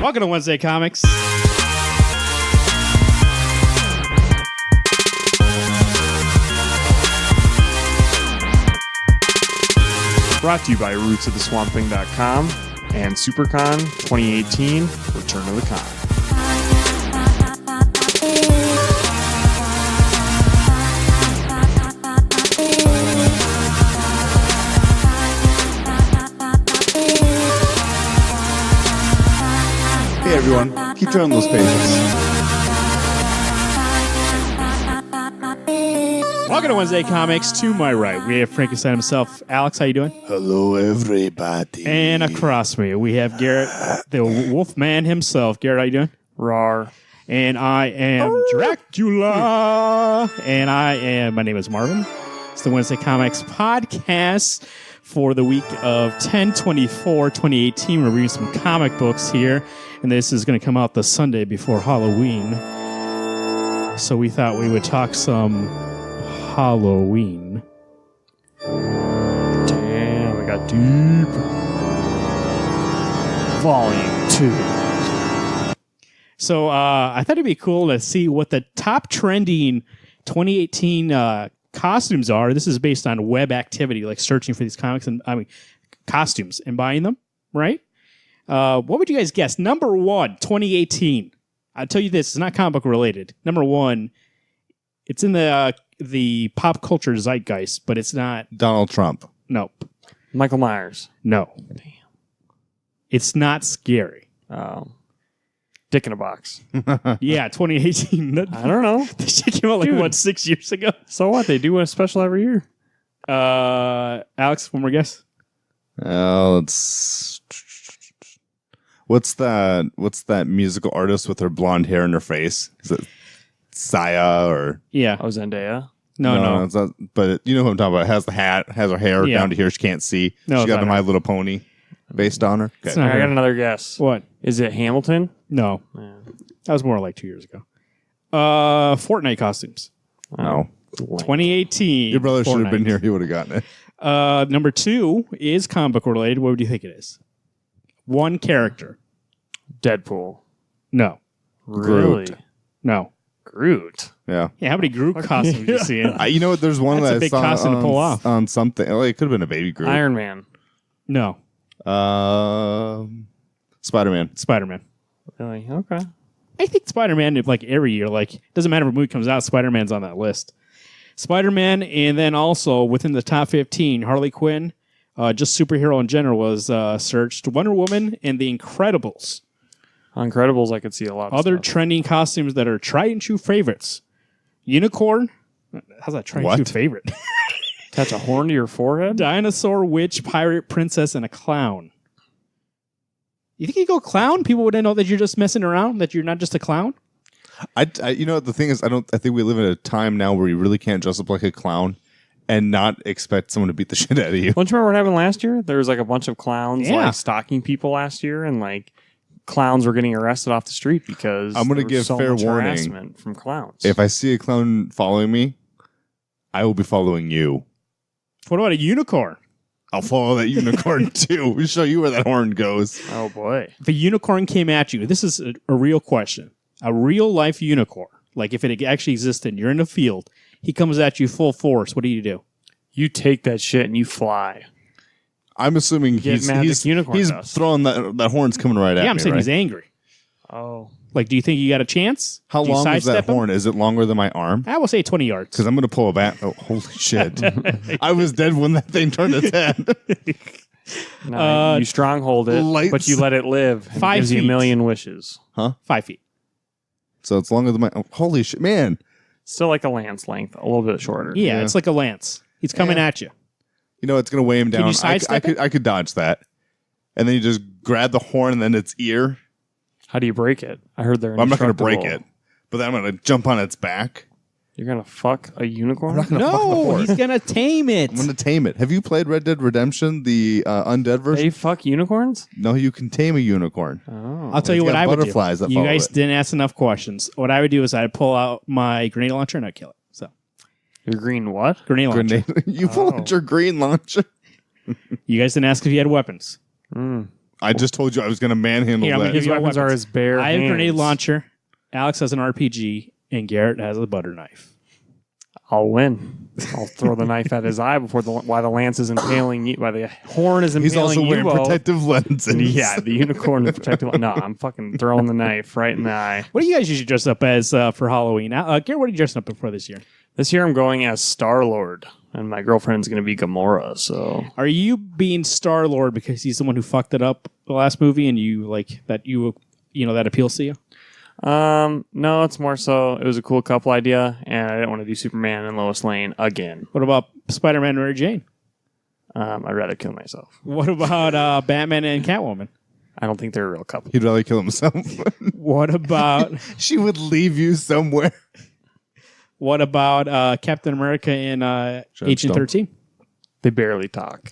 Welcome to Wednesday Comics. Brought to you by rootsoftheswampthing.com and SuperCon 2018 Return of the Con. Hey everyone, keep turning those pages. Welcome to Wednesday Comics. To my right, we have Frankenstein himself. Alex, how you doing? Hello everybody. And across me, we have Garrett, the Wolfman himself. Garrett, how you doing? Rawr. And I am Dracula. And my name is Marvin. It's the Wednesday Comics podcast for the week of 10/24/2018. We're reading some comic books here. And this is going to come out the Sunday before Halloween. So we thought we would talk some Halloween. Damn, we got deep. Volume 2. So I thought it'd be cool to see what the top trending 2018 costumes are. This is based on web activity, like searching for these comics and costumes and buying them, right? What would you guys guess? Number one, 2018. I'll tell you this, it's not comic book related. Number one, it's in the pop culture zeitgeist, but it's not. Donald Trump. Nope. Michael Myers. No. Damn. It's not scary. Dick in a box. Yeah, 2018. I don't know. This shit came out like, what, 6 years ago? So what? They do a special every year. Alex, one more guess? What's that musical artist with her blonde hair in her face? Is it Saya or... Yeah. Oh, Zendaya. No. It's not, but you know who I'm talking about. Has the hat, has her hair down to here. She can't see. No, she it's got not the her. My Little Pony based on her. It's Okay. not I got her. another guess. What? Is it Hamilton? No. Yeah. That was more like 2 years ago. Fortnite costumes. No. 2018. Your brother should have been Fortnite. here. He would have gotten it. Number two is comic book related. What do you think it is? One character. Deadpool. No. Really? Groot. No. Groot. Yeah. Yeah, how many Groot costumes you see? You know what? There's one That's a that I big saw costume to pull off. on something. Oh, it could have been a baby Groot. Iron Man. No. Spider-Man. Spider-Man. Really? Okay. I think Spider-Man, like every year, like doesn't matter if a movie comes out, Spider-Man's on that list. Spider-Man, and then also within the top 15, Harley Quinn, just superhero in general was searched. Wonder Woman and The Incredibles. On Incredibles, I could see a lot of Other stuff. trending costumes that are tried and true favorites. Unicorn. How's that tried and true What? favorite? Attach a horn to your forehead? Dinosaur, witch, pirate, princess, and a clown. You think you go clown? People wouldn't know that you're just messing around, that you're not just a clown? I you know, the thing is, I think we live in a time now where you really can't dress up like a clown and not expect someone to beat the shit out of you. Don't you remember what happened last year? There was like a bunch of clowns Yeah. like stalking people last year, and like clowns were getting arrested off the street because I'm gonna there was give so fair much warning. harassment from clowns. If I see a clown following me, I will be following you. What about a unicorn? I'll follow that unicorn too. We'll show you where that horn goes. Oh boy. If a unicorn came at you, this is a real question. A real life unicorn, like if it actually existed, you're in the field, he comes at you full force, what do? You take that shit and you fly. I'm assuming Get Magic he's Unicorn he's dust. throwing that horn's coming right at Yeah, I'm me. saying right? he's angry. Oh. Like, do you think you got a chance? How Do you long is that sidestep him? horn? Is it longer than my arm? I will say 20 yards. Because I'm going to pull a bat. Oh, holy shit. I was dead when that thing turned its head. No, you stronghold it, lights- but you let it live. And 5 gives you a feet. million wishes. 5 feet. So it's longer than my... Oh, holy shit. Man. Still like a lance length, a little bit shorter. Yeah, Yeah. it's like a lance. He's coming at you. You know, it's going to weigh him Can down. you sidestep it? I could dodge that. And then you just grab the horn and then its ear. How do you break it? I heard they're I'm not going to break indestructible. it. But then I'm going to jump on its back. You're gonna fuck a unicorn? I'm not gonna fuck the No, horse. he's going to tame it. I'm going to tame it. Have you played Red Dead Redemption, the undead version? They fuck unicorns? No, you can tame a unicorn. Oh. I'll tell you It's what got I would do. butterflies that You follow guys it. didn't ask enough questions. What I would do is I'd pull out my grenade launcher and I'd kill it. So, Your green what? grenade launcher. Grenade. You pull Oh. out your green launcher. You guys didn't ask if you had weapons. Mm. I just told you I was going to manhandle Here, I'm gonna that. give His you all weapons are weapons. his bare I have a grenade hands. launcher. Alex has an RPG, and Garrett has a butter knife. I'll win. I'll throw the knife at his eye while the lance is impaling you. While the horn is impaling He's also wearing Yubo. protective lenses. Yeah, the unicorn is protecting. No, I'm fucking throwing the knife right in the eye. What do you guys usually dress up as for Halloween? Garrett, what are you dressing up for this year? This year I'm going as Star-Lord, and my girlfriend's going to be Gamora, so... Are you being Star-Lord because he's the one who fucked it up the last movie, and you like that that appeals to you? No, it's more so it was a cool couple idea, and I didn't want to do Superman and Lois Lane again. What about Spider-Man and Mary Jane? I'd rather kill myself. What about Batman and Catwoman? I don't think they're a real couple. He'd rather kill himself. What about She would leave you somewhere. Captain America and Agent Stone. 13? They barely talk.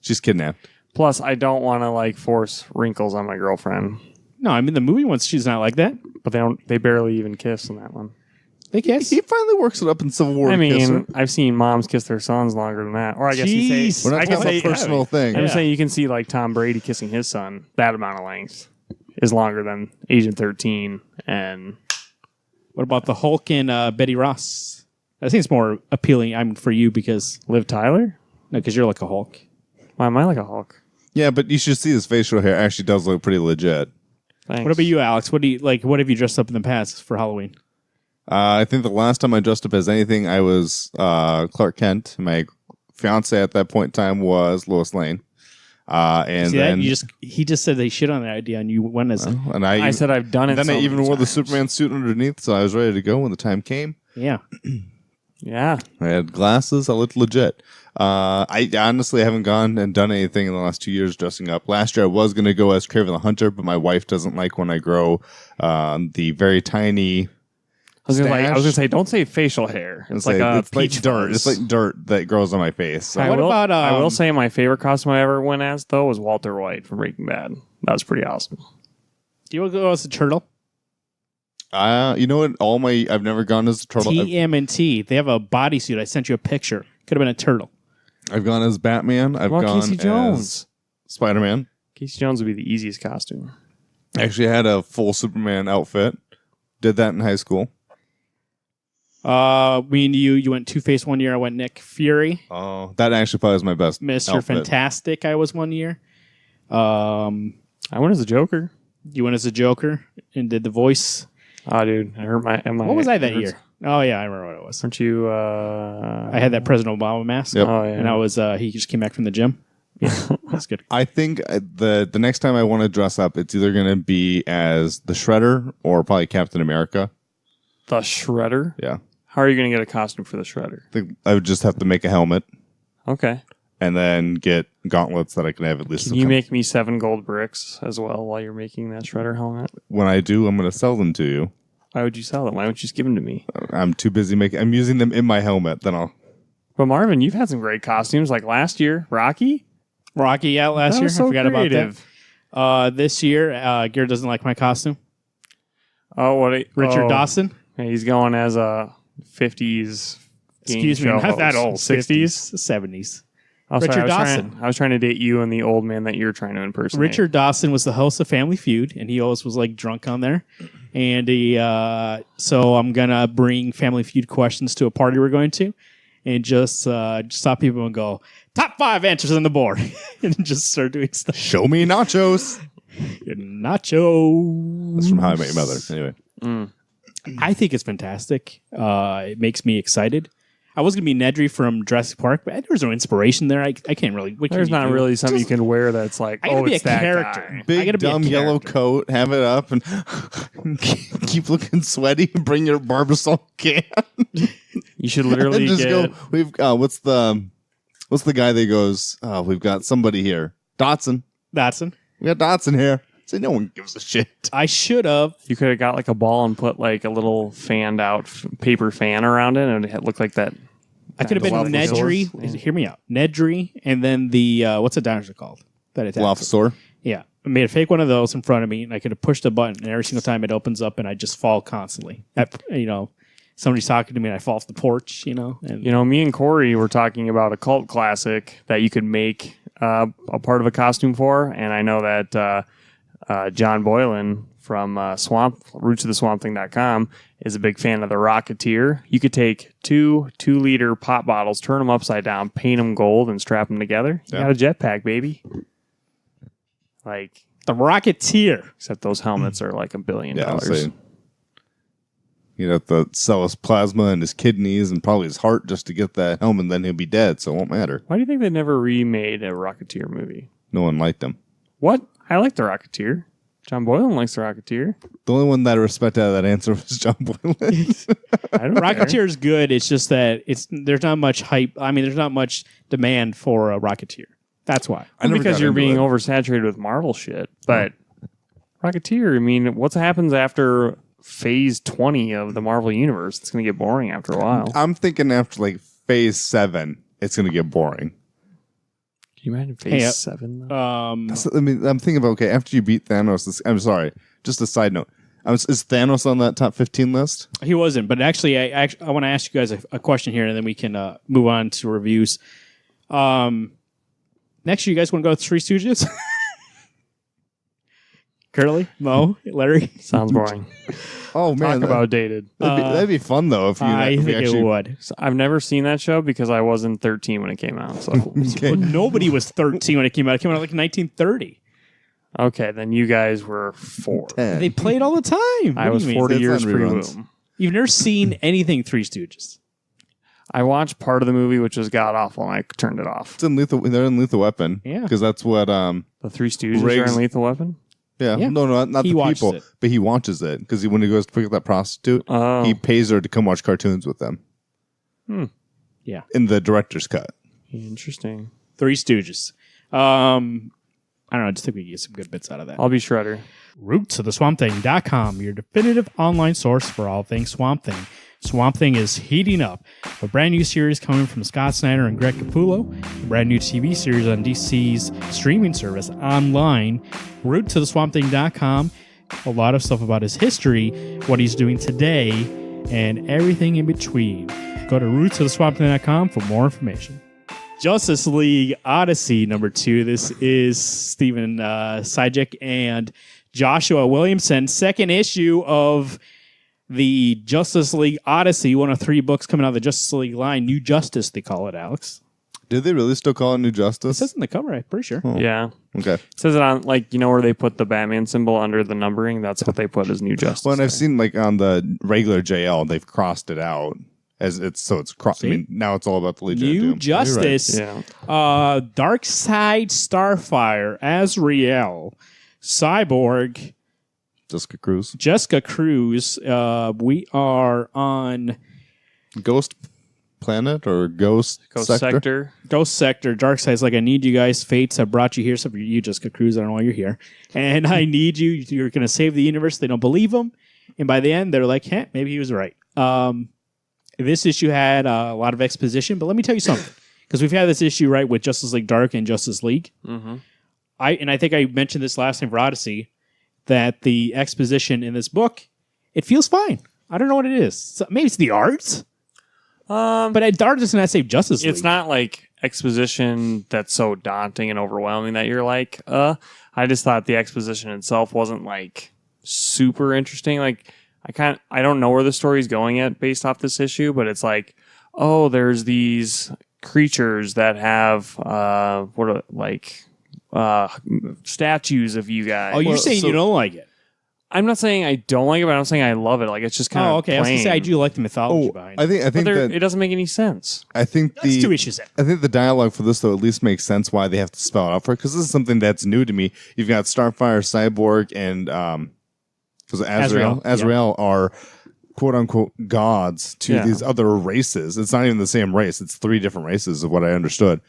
She's kidnapped. Plus, I don't want to force wrinkles on my girlfriend, No, I mean the movie ones. She's not like that. but they barely even kiss in that one. They kiss. He finally works it up in Civil War. I Kiss her. mean, I've seen moms kiss their sons longer than that. Or I guess you Jeez. say We're not I can talking say about personal thing. I'm Yeah. saying you can see Tom Brady kissing his son. That amount of length is longer than Agent 13 and What about the Hulk and Betty Ross? I think it's more appealing. For you because Liv Tyler. you're like a Hulk. Why am I like a Hulk? Yeah, but you should see his facial hair. Actually, does look pretty legit. Thanks. What about you, Alex? What do you like? What have you dressed up in the past for Halloween? I think the last time I dressed up as anything, I was Clark Kent. My fiance at that point in time was Lois Lane. And See then that? He just said they shit on that idea, and you went as and I said I've done it. then so I even many wore the times. Superman suit underneath, so I was ready to go when the time came. yeah. Yeah, I had glasses. I looked legit. I honestly haven't gone and done anything in the last 2 years dressing up. Last year I was going to go as Kraven the Hunter, but my wife doesn't like when I grow the very tiny. I was gonna Stash? say, don't say facial hair. It's like a it's like peach dirt. fuzz. It's like dirt that grows on my face. So I What will, about, I will um, say my favorite costume I ever went as though was Walter White from Breaking Bad. That was pretty awesome. Do you want to go as a turtle? you know what? I've never gone as a turtle. TMNT. They have a bodysuit. I sent you a picture. Could have been a turtle. I've gone as Batman. I've What about gone Casey Jones? as Spider-Man. Casey Jones would be the easiest costume. I actually had a full Superman outfit. Did that in high school. Me and you went Two-Face one year. I went Nick Fury. Oh, that actually probably was my best. Mr. outfit. Fantastic. I was one year. I went as a Joker. You went as a Joker and did the voice. Oh, dude, I hurt my. What was I that year? Oh yeah, I remember what it was. Aren't you? I had that President Obama mask. Yep. Oh yeah. And I was he just came back from the gym. Yeah, that's good. I think the next time I want to dress up, it's either going to be as the Shredder or probably Captain America. The Shredder. Yeah, How are you going to get a costume for the Shredder? I think I would just have to make a helmet Okay. and then get gauntlets that I can have at least. Can you make me 7 gold bricks as well while you're making that Shredder helmet? When I do, I'm going to sell them to you. Why would you sell them? Why don't you just give them to me? I'm too busy making. I'm using them in my helmet. Then I'll. But Marvin, you've had some great costumes. Like last year, Rocky. Rocky out last That year. was so I forgot creative. about that. This year, Garrett doesn't like my costume. Oh, what? Richard Dawson. Yeah, he's going as a 50s. game Excuse me, show not that host. old. 60s. 70s. Oh, sorry, Richard Dawson. Dawson. I was trying to date you and the old man that you're trying to impersonate. Richard Dawson was the host of Family Feud, and he always was like drunk on there. And he, so I'm gonna bring Family Feud questions to a party we're going to, and just stop people and go top 5 answers on the board, and just start doing stuff. Show me nachos. Nacho. That's from How I Met Your Mother. Anyway, I think it's fantastic. It makes me excited. I was gonna be Nedry from Jurassic Park, but there's no inspiration there. I can't really. What There's can you not do? really something you can wear that's like, I gotta oh, be it's a that character. guy. I big gotta be a dumb yellow character. coat. Have it up and keep looking sweaty. And bring your Barbasol can. You should literally and just get. go. We've what's the guy that goes? Oh, we've got somebody here. Dotson. Dotson. We got Dotson here. Say no one gives a shit. I should have. You could have got like a ball and put like a little fanned out paper fan around it, and it looked like that. I could have been Waffle Nedry. Source. Hear me out. Nedry, and then the what's the dinosaur called? That it Dilophosaur. Yeah, I made a fake one of those in front of me, and I could have pushed a button, and every single time it opens up, and I just fall constantly. Somebody's talking to me, and I fall off the porch. And You know, me and Corey were talking about a cult classic that you could make a part of a costume for, and I know that John Boylan from rootsoftheswampthing.com is a big fan of the Rocketeer. You could take 2-liter pop bottles, turn them upside down, paint them gold, and strap them together. You got a jetpack, baby. Like The Rocketeer. except those helmets are like $1 billion. Yeah, I'll say. You'd have to sell his plasma and his kidneys and probably his heart just to get that helmet, and then he'll be dead, so it won't matter. Why do you think they never remade a Rocketeer movie? No one liked him. What? I like the Rocketeer. John Boylan likes the Rocketeer. The only one that I respect out of that answer was John Boylan. I don't care. Rocketeer is good. It's just that there's not much hype. I mean, there's not much demand for a Rocketeer. That's why. I never Because got you're into being it. oversaturated with Marvel shit. But Rocketeer, I mean, what happens after phase 20 of the Marvel Universe? It's going to get boring after a while. I'm thinking after like phase 7, it's going to get boring. Can you imagine phase Hey, 7? Though? So, I mean, I'm thinking about, okay, after you beat Thanos, I'm sorry, just a side note. Is Thanos on that top 15 list? He wasn't, but actually, I want to ask you guys a question here, and then we can move on to reviews. Next year, you guys want to go with Three Stooges? Curly, Mo, Larry. Sounds boring. Oh, man. Talk about dated. That'd be fun, though, if you, I if we think actually... it would. So I've never seen that show because I wasn't 13 when it came out. So Okay. But nobody was 13 when it came out. It came out like 1930. okay, then you guys were 4. They played all the time. I What was do you mean? 40 That's years on reruns. pre-boom. You've never seen anything Three Stooges. I watched part of the movie, which was god awful, and I turned it off. They're in Lethal Weapon. Yeah. Because that's what... The Three Stooges are Riggs- in Lethal Weapon? Yeah, Yeah. no, not He the watches people, it. but he watches it because when he goes to pick up that prostitute, Oh. he pays her to come watch cartoons with them. Yeah. In the director's cut. Interesting. Three Stooges. I don't know. I just think we can get some good bits out of that. I'll be Shredder. Rootsoftheswampthing.com, your definitive online source for all things Swamp Thing. Swamp Thing is heating up. A brand new series coming from Scott Snyder and Greg Capullo. A brand new TV series on DC's streaming service online. Rootsoftheswampthing.com. A lot of stuff about his history, what he's doing today, and everything in between. Go to rootsoftheswampthing.com for more information. Justice League Odyssey #2. This is Stephen Sajek and Joshua Williamson. Second issue of the Justice League Odyssey, one of 3 books coming out of the Justice League line. New Justice, they call it, Alex. Did they really still call it New It Justice? says in the cover, I'm pretty sure. Yeah. Okay. It says it on, like, you know where they put the Batman symbol under the numbering? That's what they put as New Justice. Well, and I've there. seen like on the regular JL, they've crossed it out as it's crossed. I mean, now it's all about the Legion of New Doom. You're right. Justice, Yeah. Darkseid, Starfire, Azrael, Cyborg, Jessica Cruz. We are on Ghost Planet or Ghost Sector? Ghost Sector. Darkseid's like, I need you guys. Fates have brought you here. Except for you, Jessica Cruz. I don't know why you're here. And I need you. You're going to save the universe. They don't believe him. And by the end, they're like, maybe he was right. This issue had a lot of exposition, but let me tell you something. Because we've had this issue, right, with Justice League Dark and Justice League. Mm-hmm. I think I mentioned this last time for Odyssey, that the exposition in this book, it feels fine. I don't know what it is. So maybe it's the art. But Dark does not save Justice League. It's not like exposition that's so daunting and overwhelming that you're like, I just thought the exposition itself wasn't like super interesting. Like I don't know where the story's going yet based off this issue, but it's like, oh, there's these creatures that have statues of you guys. Oh, you're saying you don't like it? I'm not saying I don't like it, but I'm saying I love it. Like it's just kind of okay. I was going to say I do like the mythology Oh, behind I it. think But that it doesn't make any sense. I think That's 2 issues in. I think the dialogue for this though at least makes sense why they have to spell it out for it because this is something that's new to me. You've got Starfire, Cyborg, and was it Azrael? Azrael, yeah. Azrael are quote unquote gods to Yeah. these other races. It's not even the same race. It's 3 different races of what I understood.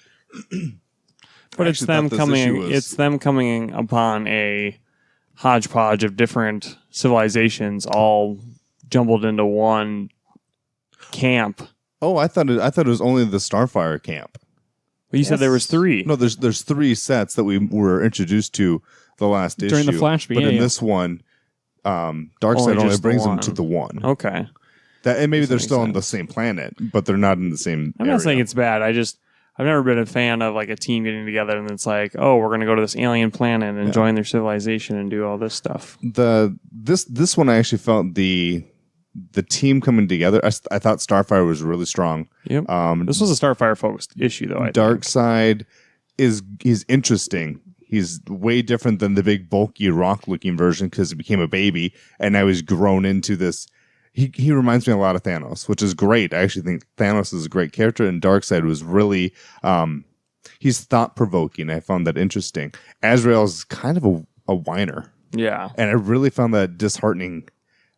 But I it's actually them thought this coming. issue was- It's them coming upon a hodgepodge of different civilizations, all jumbled into one camp. Oh, I thought it was only the Starfire camp. Well, you said there was 3. No, there's 3 sets that we were introduced to the last During issue. the Flashback, but yeah, in yeah. this one, Darkseid Only only just the brings them one. to the one. Okay. That and maybe they're makes still on sense. the same planet, but they're not in the same. I'm not saying it's bad. I I've never been a fan of like a team getting together and it's like, oh, we're going to go to this alien planet and join their civilization and do all this stuff. This one I actually felt the team coming together. I thought Starfire was really strong. Yep. This was a Starfire focused issue though. Darkseid he's interesting. He's way different than the big bulky rock looking version because he became a baby and now he's grown into this. He reminds me a lot of Thanos, which is great. I actually think Thanos is a great character, and Darkseid was really he's thought provoking. I found that interesting. Azrael is kind of a whiner. Yeah. And I really found that disheartening.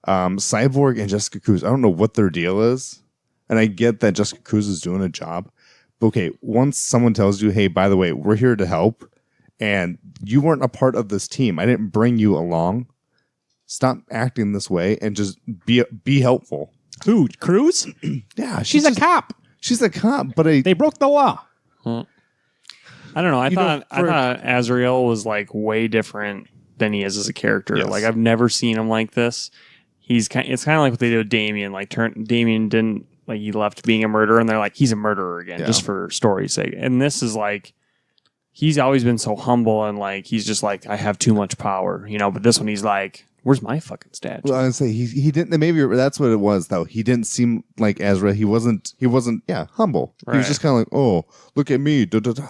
Cyborg and Jessica Cruz, I don't know what their deal is. And I get that Jessica Cruz is doing a job. But okay, once someone tells you, hey, by the way, we're here to help, and you weren't a part of this team, I didn't bring you along, stop acting this way and just be helpful. Who? Cruz? Yeah, She's a cop. She's a cop, but They broke the law. I don't know. I thought Azrael was like way different than he is as a character. Yes. Like I've never seen him like this. It's kind of like what they did with Damien. Like Damien didn't like he left being a murderer, and they're like he's a murderer again just for story's sake. And this is like he's always been so humble and like he's just like I have too much power, you know. But this one he's like, where's my fucking statue? well, I would say he didn't. Maybe that's what it was though. He didn't seem like Azrael. He wasn't. Yeah, humble. He was Right. just kind of like, oh, look at me. Da, da, da.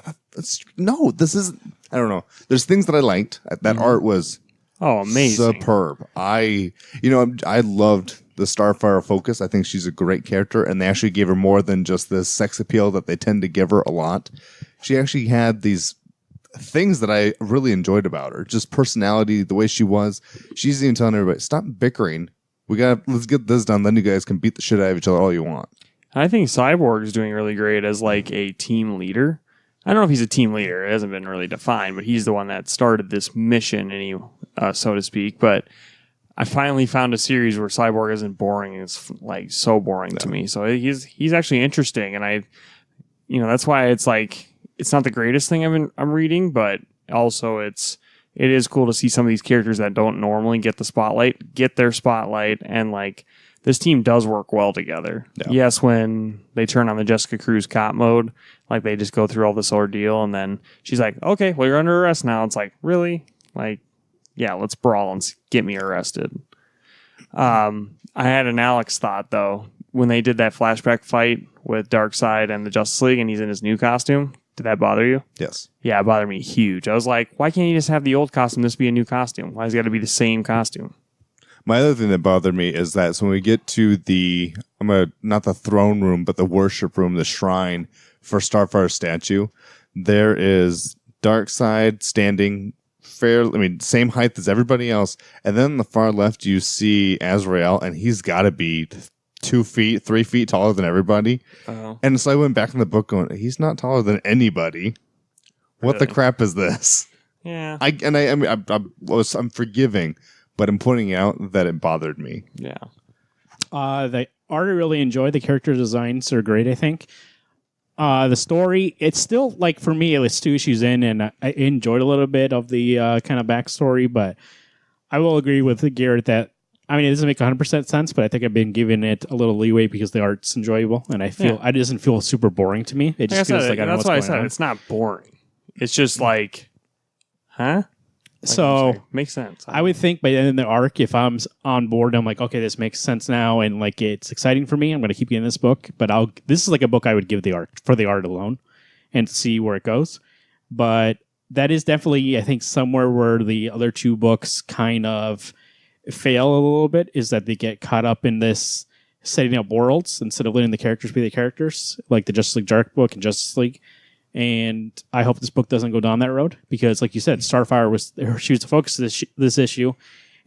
No, this is. I don't know. There's things that I liked. That art was Oh, amazing! superb. I loved the Starfire focus. I think she's a great character, and they actually gave her more than just this sex appeal that they tend to give her a lot. She actually had these things that I really enjoyed about her. Just personality, the way she was. She's even telling everybody, stop bickering. Let's get this done. Then you guys can beat the shit out of each other all you want. I think Cyborg is doing really great as like a team leader. I don't know if he's a team leader. It hasn't been really defined, but he's the one that started this mission, and he, so to speak. But I finally found a series where Cyborg isn't boring. It's like so boring to me. So he's actually interesting, and that's why it's like it's not the greatest thing I'm reading, but also it is cool to see some of these characters that don't normally get the spotlight get their spotlight, and like this team does work well together. Yeah. Yes, when they turn on the Jessica Cruz cop mode, like they just go through all this ordeal, and then she's like, "Okay, well you're under arrest now." It's like, really? Like, yeah, let's brawl and get me arrested. I had an Alex thought though when they did that flashback fight with Darkseid and the Justice League, and he's in his new costume. Did that bother you? Yes. Yeah, it bothered me huge. I was like, why can't you just have the old costume? This be a new costume. Why has it got to be the same costume? My other thing that bothered me is that so when we get to not the throne room, but the worship room, the shrine for Starfire's statue, there is Darkseid standing same height as everybody else. And then on the far left, you see Azrael, and he's got to be 2 feet, 3 feet taller than everybody. Oh. And so I went back in the book going, he's not taller than anybody. What the Really? crap is this? Yeah. I'm forgiving, but I'm pointing out that it bothered me. Yeah. The art I really enjoyed. The character designs are great, I think. The story, it's still, like, for me, it was 2 issues in, and I enjoyed a little bit of the kind of backstory, but I will agree with Garrett that, I mean, it doesn't make 100% sense, but I think I've been giving it a little leeway because the art's enjoyable, and it doesn't feel super boring to me. It just feels like I don't know that's what's why I going said on. it's not boring. It's just like, huh? So makes sense. I would think by the end of the arc, if I'm on board, I'm like, okay, this makes sense now, and like it's exciting for me. I'm going to keep getting this book, but this is like a book I would give the art for the art alone, and see where it goes. But that is definitely, I think, somewhere where the other 2 books kind of fail a little bit, is that they get caught up in this setting up worlds instead of letting the characters be the characters, like the Justice League Dark book and Justice League. And I hope this book doesn't go down that road because, like you said, Starfire she was the focus of this issue,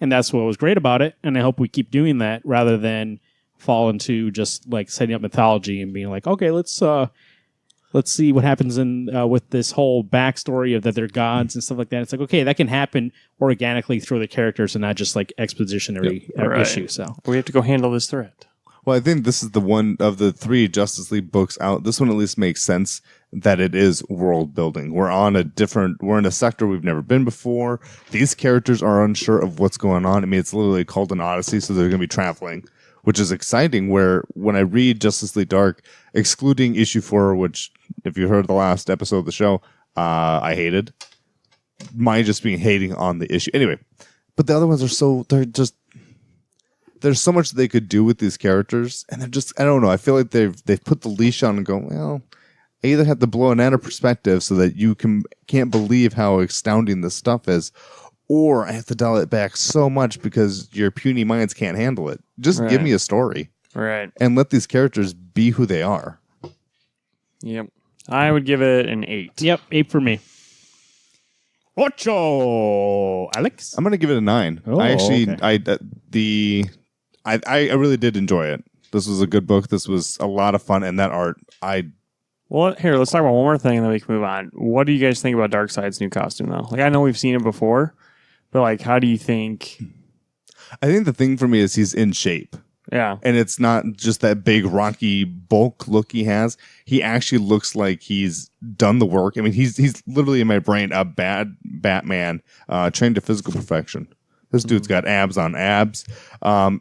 and that's what was great about it. And I hope we keep doing that rather than fall into just like setting up mythology and being like, okay, let's see what happens in with this whole backstory of that they're gods and stuff like that. It's like, okay, that can happen organically through the characters and not just like exposition every issue. So we have to go handle this threat. Well, I think this is the one of the 3 Justice League books out. This one at least makes sense that it is world building. We're in a sector we've never been before. These characters are unsure of what's going on. I mean, it's literally called an Odyssey, so they're going to be traveling. which is exciting. Where when I read Justice League Dark, excluding issue 4, which if you heard the last episode of the show, I hated. Mine just being hating on the issue anyway. But the other ones there's so much they could do with these characters, and they're just, I don't know. I feel like they've put the leash on and go, well, I either have to blow it out of perspective so that you can't believe how astounding this stuff is, or I have to dial it back so much because your puny minds can't handle it. Just give me a story. Right. And let these characters be who they are. Yep. I would give it an 8. Yep, 8 for me. Ocho, Alex. I'm gonna give it a 9. Oh, I actually, okay. I really did enjoy it. This was a good book. This was a lot of fun, and that art, Well, here, let's talk about one more thing, and then we can move on. What do you guys think about Darkseid's new costume, though? Like, I know we've seen it before, but like, how do you think? I think the thing for me is he's in shape. Yeah. And it's not just that big rocky bulk look he has. He actually looks like he's done the work. I mean, he's literally in my brain a bad Batman trained to physical perfection. This dude's got abs on abs.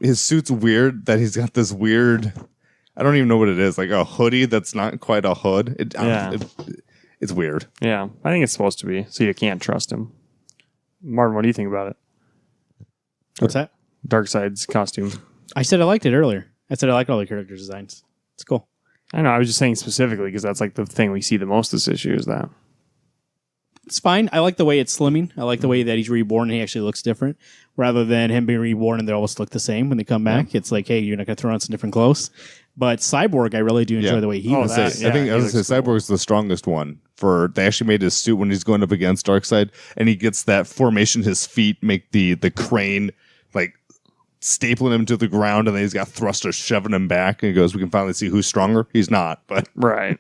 His suit's weird that he's got this weird, I don't even know what it is, like a hoodie that's not quite a hood. It's weird. Yeah. I think it's supposed to be, so you can't trust him. Marvin, what do you think about it? What's that? Darkseid's costume. I said I liked it earlier. I said I liked all the character designs. It's cool. I know, I was just saying specifically because that's like the thing we see the most this issue is that. It's fine. I like the way it's slimming. I like the way that he's reborn and he actually looks different rather than him being reborn and they always look the same when they come back. It's like, hey, you're not going to throw on some different clothes. But Cyborg, I really do enjoy the way he looks. I think Cyborg's the strongest one. They actually made his suit when he's going up against Darkseid, and he gets that formation. His feet make the crane, like stapling him to the ground, and then he's got thrusters shoving him back. And he goes, "We can finally see who's stronger." He's not, but right.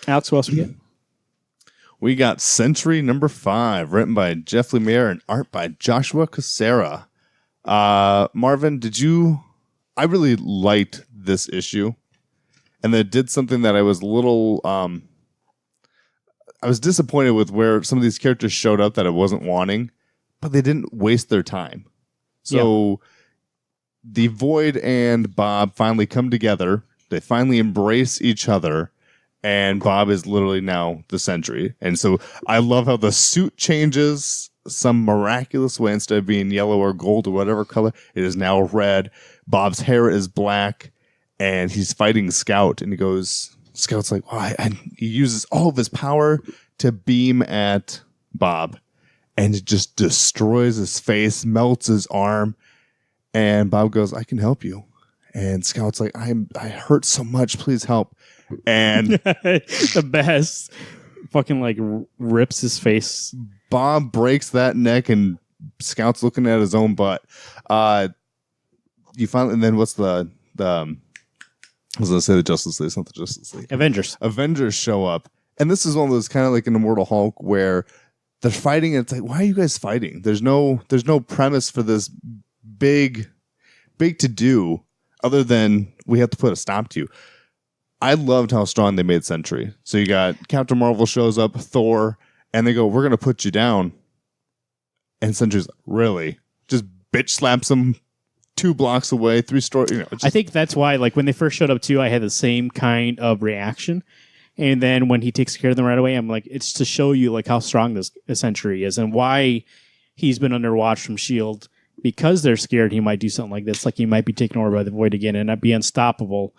Alex, what else we get? We got Sentry number 5, written by Jeff Lemire and art by Joshua Cassera. Marvin, I really liked this issue, and they did something that I was a little, I was disappointed with where some of these characters showed up that I wasn't wanting, but they didn't waste their time. So the Void and Bob finally come together. They finally embrace each other. And Bob is literally now the Sentry. And so I love how the suit changes some miraculous way. Instead of being yellow or gold or whatever color, it is now red. Bob's hair is black. And he's fighting Scout. And Scout's like, why? And he uses all of his power to beam at Bob. And it just destroys his face, melts his arm. And Bob goes, I can help you. And Scout's like, I hurt so much. Please help. And the best fucking like rips his face. Bob breaks that neck, and Scout's looking at his own butt. You finally, and then what's the I was gonna say the Justice League, it's not the Justice League. Avengers show up, and this is one of those kind of like an Immortal Hulk where they're fighting, and it's like, why are you guys fighting? There's no premise for this big to do other than we have to put a stop to you. I loved how strong they made Sentry. So you got Captain Marvel shows up, Thor, and they go, we're going to put you down. And Sentry's like, really? Just bitch slaps him 2 blocks away, 3 stories. I think that's why, like, when they first showed up, too, I had the same kind of reaction. And then when he takes care of them right away, I'm like, it's to show you, like, how strong this Sentry is and why he's been under watch from S.H.I.E.L.D. Because they're scared he might do something like this. Like, he might be taken over by the Void again and not be unstoppable.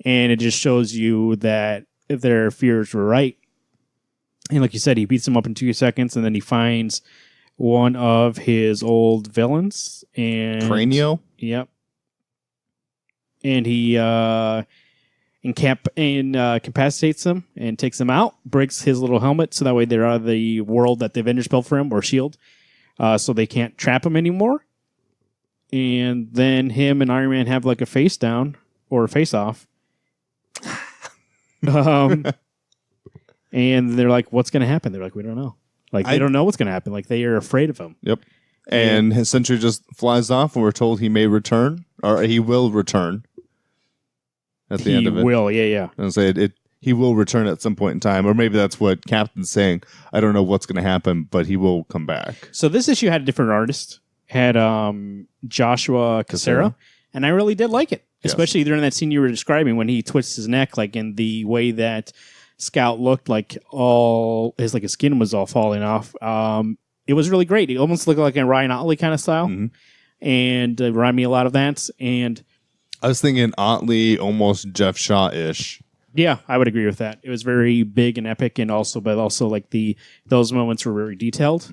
And it just shows you that if their fears were right. And like you said, he beats him up in 2 seconds, and then he finds one of his old villains. And Cranio? Yep. And he incapacitates them and takes them out, breaks his little helmet, so that way they're out of the world that the Avengers built for him, or S.H.I.E.L.D., so they can't trap him anymore. And then him and Iron Man have like a face down, or a face off. And they're like, what's going to happen? They're like, we don't know. Like, they don't know what's going to happen. Like, they are afraid of him. Yep. And his Sentry just flies off, and we're told he may return, or he will return at the end of it. He will, yeah. And say he will return at some point in time, or maybe that's what Captain's saying. I don't know what's going to happen, but he will come back. So this issue had a different artist. Had Joshua Cassera. And I really did like it, Yes. especially during that scene you were describing when he twists his neck, like in the way that Scout looked like his skin was all falling off. It was really great. It almost looked like a Ryan Otley kind of style, and reminded me a lot of that. And I was thinking Otley, almost Jeff Shaw-ish. yeah, I would agree with that. It was very big and epic, and also like those moments were very detailed,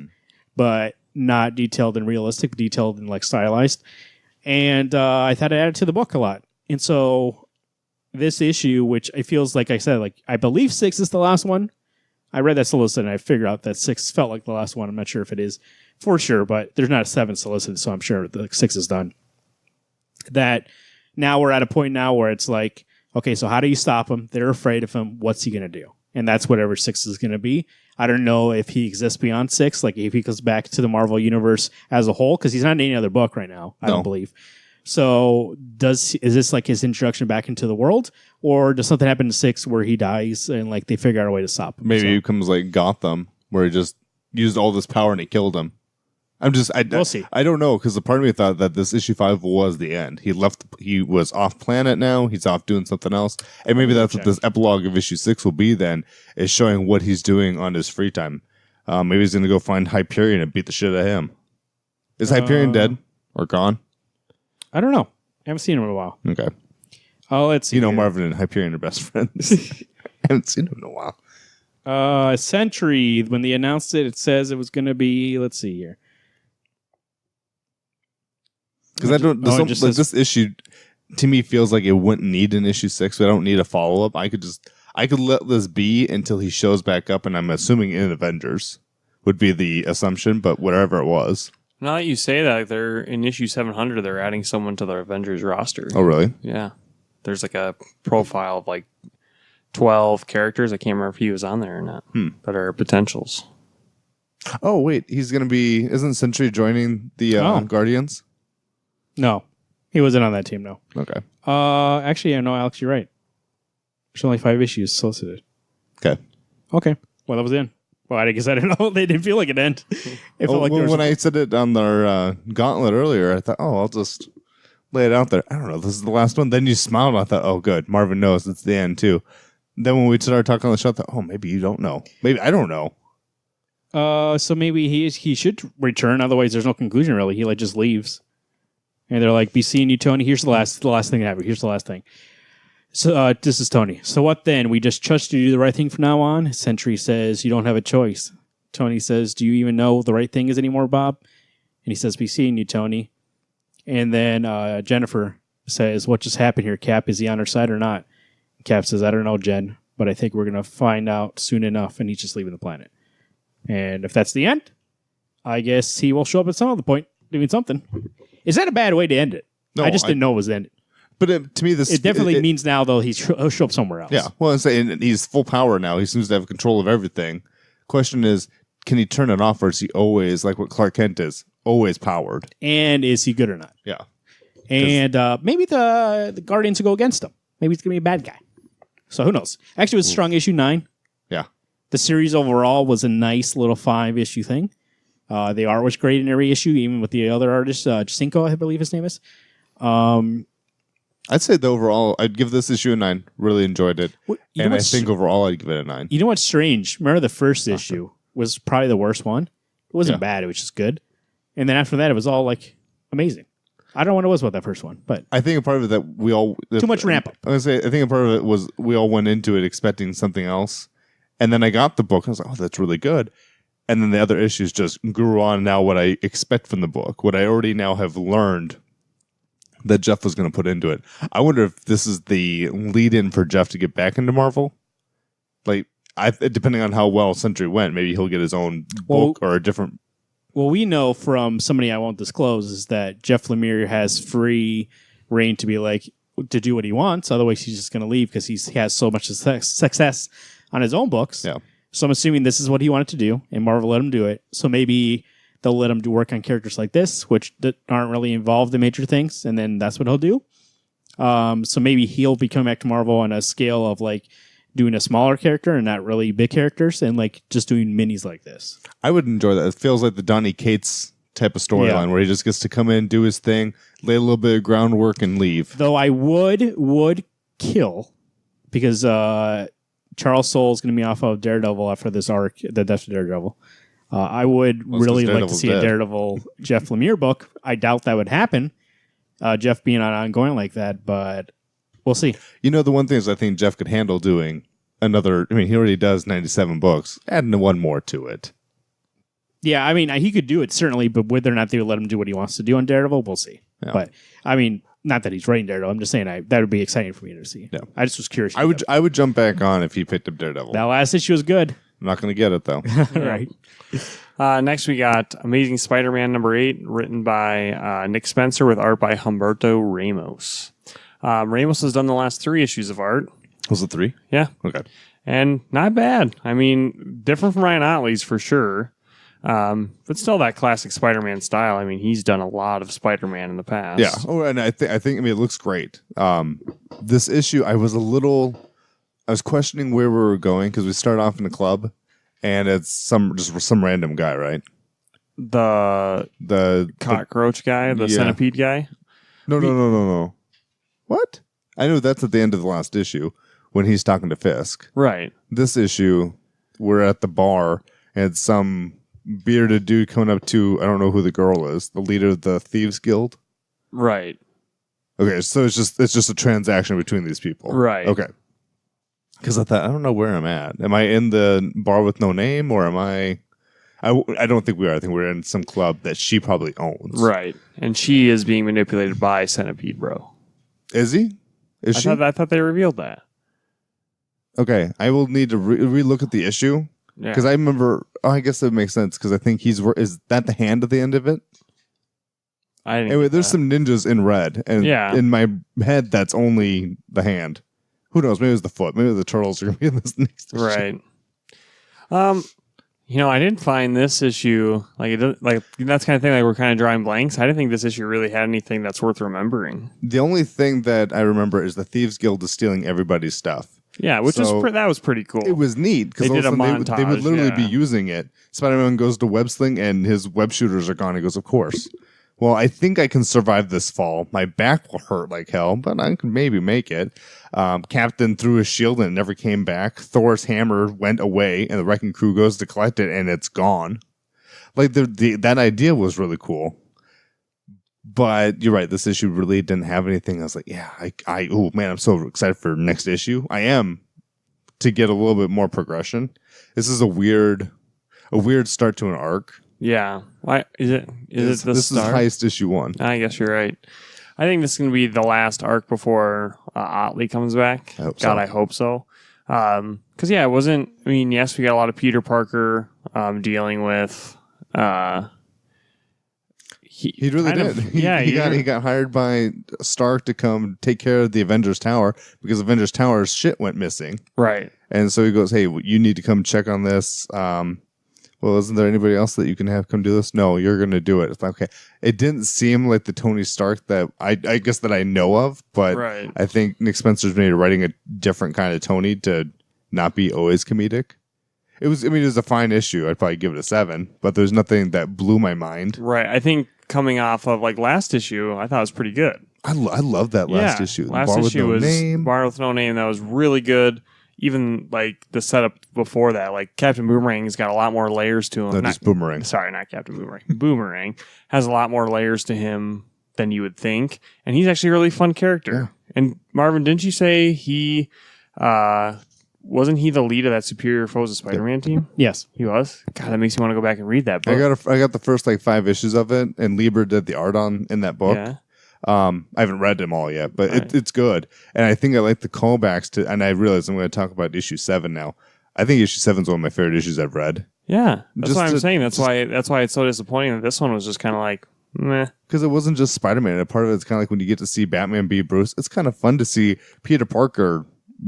but not detailed and realistic, but detailed and like stylized. And I thought it added to the book a lot. And so this issue, which it feels like I said, like I believe 6 is the last one. I read that solicited, and I figured out that 6 felt like the last one. I'm not sure if it is for sure, but there's not a 7 solicited, so I'm sure the 6 is done. That now we're at a point now where it's like, okay, so how do you stop him? They're afraid of him. What's he going to do? And that's whatever 6 is going to be. I don't know if he exists beyond 6, like if he goes back to the Marvel Universe as a whole, because he's not in any other book right now, I don't believe. So is this like his introduction back into the world, or does something happen to 6 where he dies and like they figure out a way to stop him? Maybe he becomes like Gotham, where he just used all this power and he killed him. We'll see. I don't know, because the part of me thought that this issue 5 was the end. He was off planet now. He's off doing something else. And maybe that's what this epilogue of issue 6 will be then, is showing what he's doing on his free time. Maybe he's going to go find Hyperion and beat the shit out of him. Is Hyperion dead or gone? I don't know. I haven't seen him in a while. Okay. Let's see. Marvin and Hyperion are best friends. I haven't seen him in a while. Sentry, when they announced it, it says it was going to be, let's see here. Because this issue to me feels like it wouldn't need an issue 6. So I don't need a follow up. I could let this be until he shows back up, and I'm assuming in Avengers would be the assumption, but whatever it was. Now that you say that, they're in issue 700. They're adding someone to the Avengers roster. Oh, really? Yeah, there's like a profile of like 12 characters. I can't remember if he was on there or not. That are potentials. Oh wait, he's gonna be. Isn't Sentry joining the Guardians? No, he wasn't on that team. No. Okay. Actually, no, Alex, you're right. There's only 5 issues solicited. Okay. Well, that was the end. Well, I guess I don't know. They didn't feel like an end. It felt like when I said it on our gauntlet earlier, I thought, I'll just lay it out there. I don't know. This is the last one. Then you smiled. And I thought, oh, good. Marvin knows it's the end too. Then when we started talking on the show, I thought, maybe you don't know. Maybe I don't know. So maybe he should return. Otherwise, there's no conclusion really. He just leaves. And they're like, be seeing you, Tony. Here's the last thing that happened. Here's the last thing. So this is Tony. So what then? We just trust you to do the right thing from now on? Sentry says, you don't have a choice. Tony says, do you even know what the right thing is anymore, Bob? And he says, be seeing you, Tony. And then Jennifer says, what just happened here, Cap? Is he on our side or not? Cap says, I don't know, Jen, but I think we're going to find out soon enough, and he's just leaving the planet. And if that's the end, I guess he will show up at some other point doing something. Is that a bad way to end it? No, I just didn't know it was ended. But to me, it definitely means now, though, he'll show up somewhere else. Yeah, well, I'm saying he's full power now. He seems to have control of everything. Question is, can he turn it off, or is he always, like what Clark Kent is, always powered? And is he good or not? Yeah. And maybe the Guardians will go against him. Maybe he's going to be a bad guy. So who knows? Actually, it was a strong issue 9. Yeah. The series overall was a nice little 5-issue thing. The art was great in every issue, even with the other artist, Jacinko, I believe his name is. I'd say the overall, I'd give this issue a 9. Really enjoyed it. And I think overall, I'd give it a 9. You know what's strange? Remember the first issue was probably the worst one? It wasn't bad. It was just good. And then after that, it was all like amazing. I don't know what it was about that first one, but I think a part of it that we all... Too much ramp up. I think a part of it was we all went into it expecting something else. And then I got the book and I was like, that's really good. And then the other issues just grew on now what I expect from the book, what I already now have learned that Jeff was going to put into it. I wonder if this is the lead-in for Jeff to get back into Marvel. Like, depending on how well Sentry went, maybe he'll get his own book or a different... Well, we know from somebody I won't disclose is that Jeff Lemire has free reign to be like, to do what he wants. Otherwise, he's just going to leave because he has so much success on his own books. Yeah. So I'm assuming this is what he wanted to do, and Marvel let him do it. So maybe they'll let him do work on characters like this, which aren't really involved in major things, and then that's what he'll do. So maybe he'll be coming back to Marvel on a scale of like doing a smaller character and not really big characters, and like just doing minis like this. I would enjoy that. It feels like the Donny Cates type of storyline where he just gets to come in, do his thing, lay a little bit of groundwork, and leave. Though I would kill because Charles Soule is going to be off of Daredevil after this arc, the Death of Daredevil. I would really like to see a Daredevil Jeff Lemire book. I doubt that would happen, Jeff being on ongoing like that, but we'll see. You know, the one thing is I think Jeff could handle doing another. I mean, he already does 97 books. Adding one more to it. Yeah, I mean, he could do it certainly, but whether or not they would let him do what he wants to do on Daredevil, we'll see. Yeah. But I mean, not that he's writing Daredevil. I'm just saying that would be exciting for me to see. Yeah. I just was curious. I would jump back on if he picked up Daredevil. That last issue was good. I'm not going to get it though. Right. Next, we got Amazing Spider-Man #8, written by Nick Spencer with art by Humberto Ramos. Ramos has done the last 3 issues of art. Was it 3? Yeah. Okay. And not bad. I mean, different from Ryan Ottley's for sure. But still that classic Spider-Man style. I mean, he's done a lot of Spider-Man in the past. Yeah. Oh, and I think I mean it looks great. This issue, I was questioning where we were going because we start off in a club, and it's some random guy, right? The cockroach guy, the centipede guy. No. What? I know that's at the end of the last issue when he's talking to Fisk. Right. This issue, we're at the bar, and some bearded dude coming up to, I don't know who the girl is, the leader of the Thieves Guild. Right. Okay, so it's just a transaction between these people. Right. Okay. Because I thought, I don't know where I'm at. Am I in the bar with no name, or am I don't think we are. I think we're in some club that she probably owns. Right. And she is being manipulated by Centipede Bro. Is he? Is she? I thought they revealed that. Okay, I will need to re-look at the issue. Because I remember, I guess that makes sense, because I think is that the hand at the end of it? Anyway, there's some ninjas in red, and in my head, that's only the hand. Who knows? Maybe it was the foot. Maybe the turtles are going to be in this next issue. Right. I didn't find this issue, that's kind of thing, like we're kind of drawing blanks. I didn't think this issue really had anything that's worth remembering. The only thing that I remember is the Thieves Guild is stealing everybody's stuff. Yeah, that was pretty cool. It was neat because they would literally be using it. Spider-Man goes to web sling and his web shooters are gone. He goes, of course. Well, I think I can survive this fall. My back will hurt like hell, but I can maybe make it. Captain threw his shield and it never came back. Thor's hammer went away and the wrecking crew goes to collect it and it's gone. Like that idea was really cool. But you're right. This issue really didn't have anything. I was like, oh man, I'm so excited for next issue. I am, to get a little bit more progression. This is a weird start to an arc. Yeah. Why is it the start? This is Heist issue 1. I guess you're right. I think this is going to be the last arc before Otley comes back. I hope so. Because it wasn't. I mean, yes, we got a lot of Peter Parker dealing with. He really did. He got hired by Stark to come take care of the Avengers Tower because Avengers Tower's shit went missing. Right. And so he goes, "Hey, you need to come check on this." Well, isn't there anybody else that you can have come do this? No, you're going to do it. It's like, okay. It didn't seem like the Tony Stark that I guess that I know of, but I think Nick Spencer's maybe writing a different kind of Tony to not be always comedic. It was a fine issue. I'd probably give it a 7, but there's nothing that blew my mind. Right. I think coming off of last issue, I thought it was pretty good. I love that last issue. Last issue was Bar with No Name. That was really good. Even the setup before that, Captain Boomerang's got a lot more layers to him. No, just Boomerang. Sorry, not Captain Boomerang. Boomerang has a lot more layers to him than you would think, and he's actually a really fun character. Yeah. And Marvin, didn't you say he wasn't he the lead of that Superior Foes of Spider-Man team? Yes, he was. God, that makes me want to go back and read that book. I got the first 5 issues of it, and Lieber did the art in that book. Yeah. I haven't read them all yet, but it's good. And I think I like the callbacks to, and I realize I'm going to talk about issue 7 now. I think issue 7 is one of my favorite issues I've read. Yeah. That's what I'm saying. That's why it's so disappointing that this one was just kind of meh. Because it wasn't just Spider-Man. And part of it's kind of when you get to see Batman be Bruce, it's kind of fun to see Peter Parker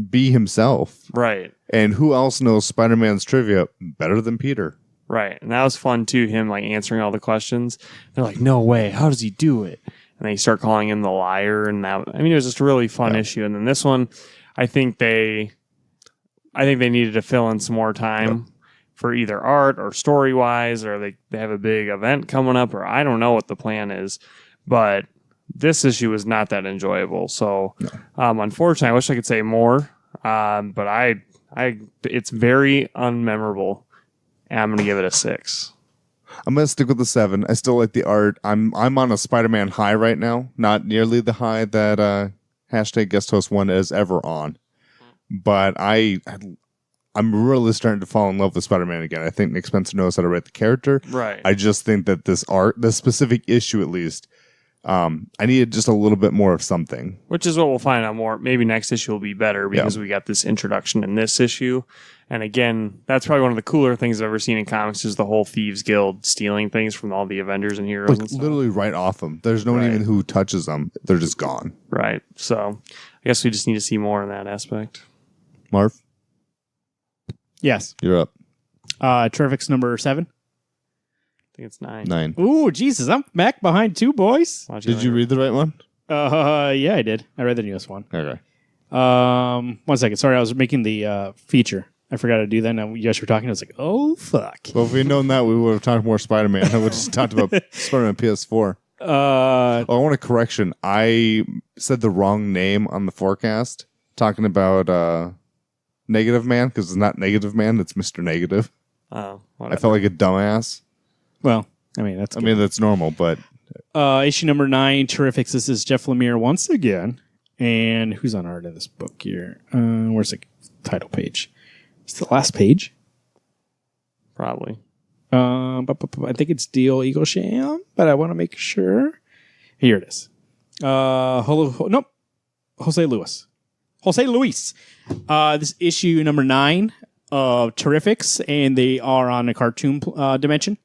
be himself. Right. And who else knows Spider-Man's trivia better than Peter? Right. And that was fun too, him answering all the questions. They're like, no way. How does he do it? And they start calling him the liar, and it was just a really fun issue. And then this one, I think they needed to fill in some more time for either art or story wise, or they have a big event coming up, or I don't know what the plan is. But this issue is not that enjoyable. So unfortunately, I wish I could say more. But it's very unmemorable. And I'm going to give it a 6. I'm gonna stick with the 7. I still like the art. I'm on a Spider-Man high right now. Not nearly the high that hashtag guest host 1 is ever on. But I'm really starting to fall in love with Spider-Man again. I think Nick Spencer knows how to write the character. Right. I just think that this specific issue at least, I needed just a little bit more of something. Which is what we'll find out more. Maybe next issue will be better because we got this introduction in this issue. And again, that's probably one of the cooler things I've ever seen in comics is the whole Thieves Guild stealing things from all the Avengers and heroes Like and stuff. literally right off them. There's no one even who touches them. They're just gone. Right. So I guess we just need to see more in that aspect. Marv, Yes. you're up. Terrifics number 7. I think it's 9. 9. Ooh, Jesus, I'm back behind 2 boys. Watch Did you read the right one? Yeah, I did. I read the newest one. Okay. 1 second. Sorry, I was making the feature. I forgot to do that. Now you guys were talking. I was like, oh, fuck. Well, if we'd known that, we would have talked more Spider-Man. I would have just talked about Spider-Man PS4. Oh, I want a correction. I said the wrong name on the forecast, talking about Negative Man, because it's not Negative Man, it's Mr. Negative. Oh, I whatever. felt like a dumbass. well, I mean, that's good. That's normal, but Issue number 9, Terrifics. This is Jeff Lemire once again. And who's on art of this book here? Where's the title page? It's the last page. Probably. I think it's Deal Eaglesham, but I want to make sure. Here it is. Nope. Jose Luis. This issue number 9 of Terrifics, and they are on a cartoon dimension,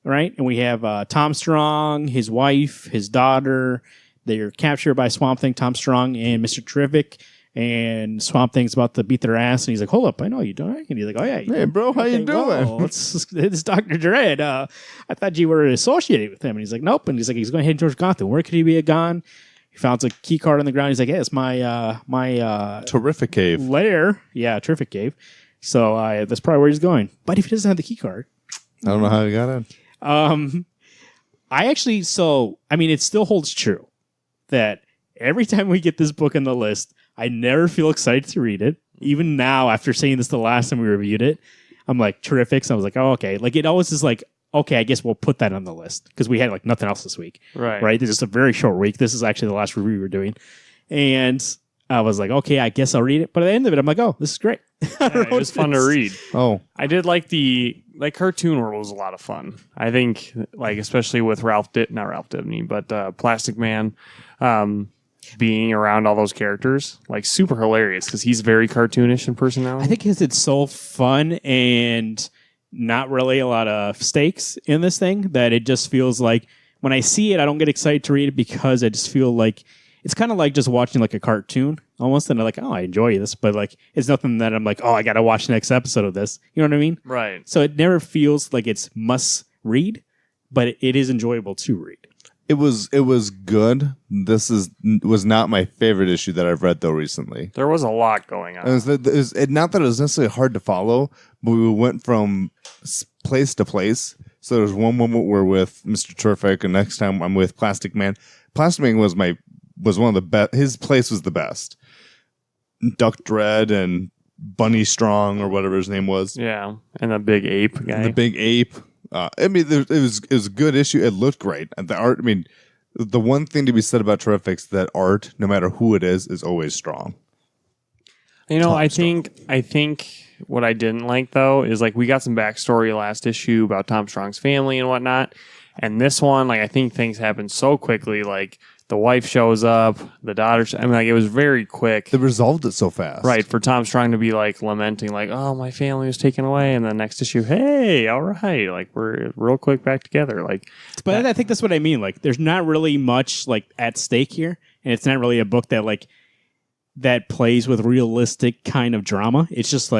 right? And we have Tom Strong, his wife, his daughter. They're captured by Swamp Thing, Tom Strong, and Mr. Terrific. And Swamp Thing's about to beat their ass, and he's like, "Hold up, I know you don't." And he's like, "Oh yeah, hey, bro, how you doing?" Well, it's Dr. Dredd. I thought you were associated with him. And he's like, "Nope." And he's like, "He's going to head towards Gotham. Where could he be gone?" He found a key card on the ground. He's like, "Yeah, it's my Terrific Cave. lair." Yeah, Terrific Cave. So that's probably where he's going. But if he doesn't have the key card, I don't know how he got in. it still holds true that every time we get this book on the list, I never feel excited to read it. Even now, after saying this the last time we reviewed it, I'm like, Terrifics. I was like, oh, okay. Like, it always is like, okay, I guess we'll put that on the list because we had like nothing else this week. Right. This is a very short week. This is actually the last review we were doing. And I was like, okay, I guess I'll read it. But at the end of it, I'm like, oh, this is great. Yeah, it was fun to read. Oh, I did like the Cartoon World was a lot of fun. I think especially with not Ralph Dibny, but Plastic Man being around all those characters, super hilarious because he's very cartoonish in personality. I think because it's so fun and not really a lot of stakes in this thing that it just feels like when I see it, I don't get excited to read it because I just feel like it's kind of like just watching like a cartoon almost. And I'm like, oh, I enjoy this, but it's nothing that I'm like, oh, I got to watch the next episode of this. You know what I mean? Right. So it never feels like it's must read, but it is enjoyable to read. it was good. This was not my favorite issue that I've read though recently. There was a lot going on. Not that it was necessarily hard to follow, but we went from place to place. So there's one moment we're with Mr. Terrific, and next time I'm with Plastic Man. Plastic Man was one of the best. His place was the best. Duck Dredd and Bunny Strong or whatever his name was. Yeah, and the big ape guy. The big ape. It was a good issue. It looked great. And the art. I mean, the one thing to be said about Terrific's that art, no matter who it is always strong. I think what I didn't like though is we got some backstory last issue about Tom Strong's family and whatnot, and this one I think things happen so quickly. The wife shows up, the daughter. It was very quick. They resolved it so fast, Right, for Tom Strong to be lamenting, oh, my family was taken away, and the next issue, hey, all right, we're real quick back together. But I think that's what I mean. There's not really much at stake here, and it's not really a book that that plays with realistic kind of drama. It's just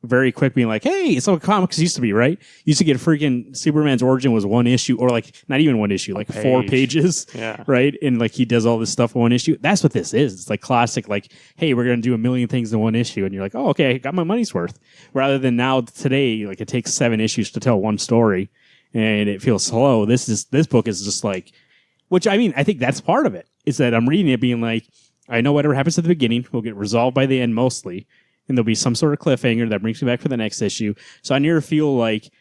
very quick being like, hey, it's what comics used to be, right? You used to get freaking Superman's origin was one issue, or like not even one issue, like 4 pages, Yeah. right? And like he does all this stuff in one issue. That's what this is. It's like classic, like, hey, we're gonna do a million things in one issue, and you're like, oh, okay, I got my money's worth. Rather than now today, like it takes 7 issues to tell one story, and it feels slow. This book is just like, which I mean, I think that's part of it. Is that I'm reading it being like, I know whatever happens at the beginning will get resolved by the end mostly. And there'll be some sort of cliffhanger that brings me back for the next issue. So I never feel like,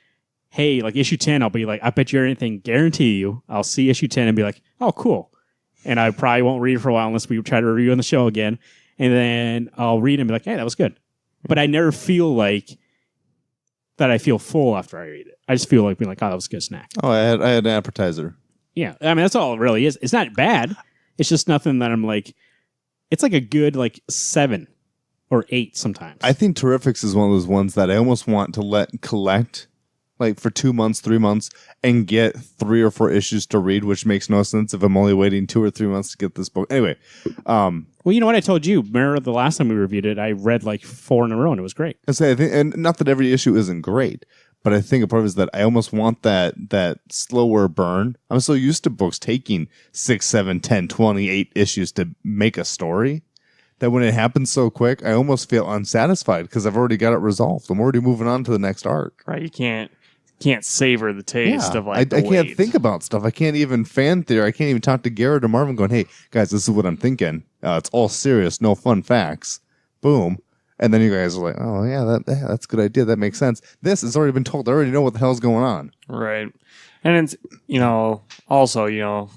hey, like issue 10, I'll be like, I bet you anything, guarantee you, I'll see issue 10 and be like, oh, cool. And I probably won't read it for a while unless we try to review on the show again. And then I'll read it and be like, hey, that was good. But I never feel like that I feel full after I read it. I just feel like being like, oh, that was a good snack. Oh, I had an appetizer. Yeah. I mean, that's all it really is. It's not bad. It's just nothing that I'm like, it's like a good like 7 or 8 sometimes. I think Terrifics is one of those ones that I almost want to let collect like for 2 months, 3 months, and get 3 or 4 issues to read, which makes no sense if I'm only waiting 2 or 3 months to get this book. Anyway, well, you know what I told you? Remember the last time we reviewed it, I read like 4 in a row, and it was great. I think, and not that every issue isn't great, but I think a part of it is that I almost want that slower burn. I'm so used to books taking 6, 7, 10, 28 issues to make a story that when it happens so quick, I almost feel unsatisfied because I've already got it resolved. I'm already moving on to the next arc. Right. You can't savor the taste of like I can't think about stuff. I can't even fan theory. I can't even talk to Garrett or Marvin going, hey, guys, this is what I'm thinking. It's all serious, no fun facts. Boom. And then you guys are like, oh, yeah, that's a good idea. That makes sense. This has already been told. I already know what the hell's going on. Right. And it's, also,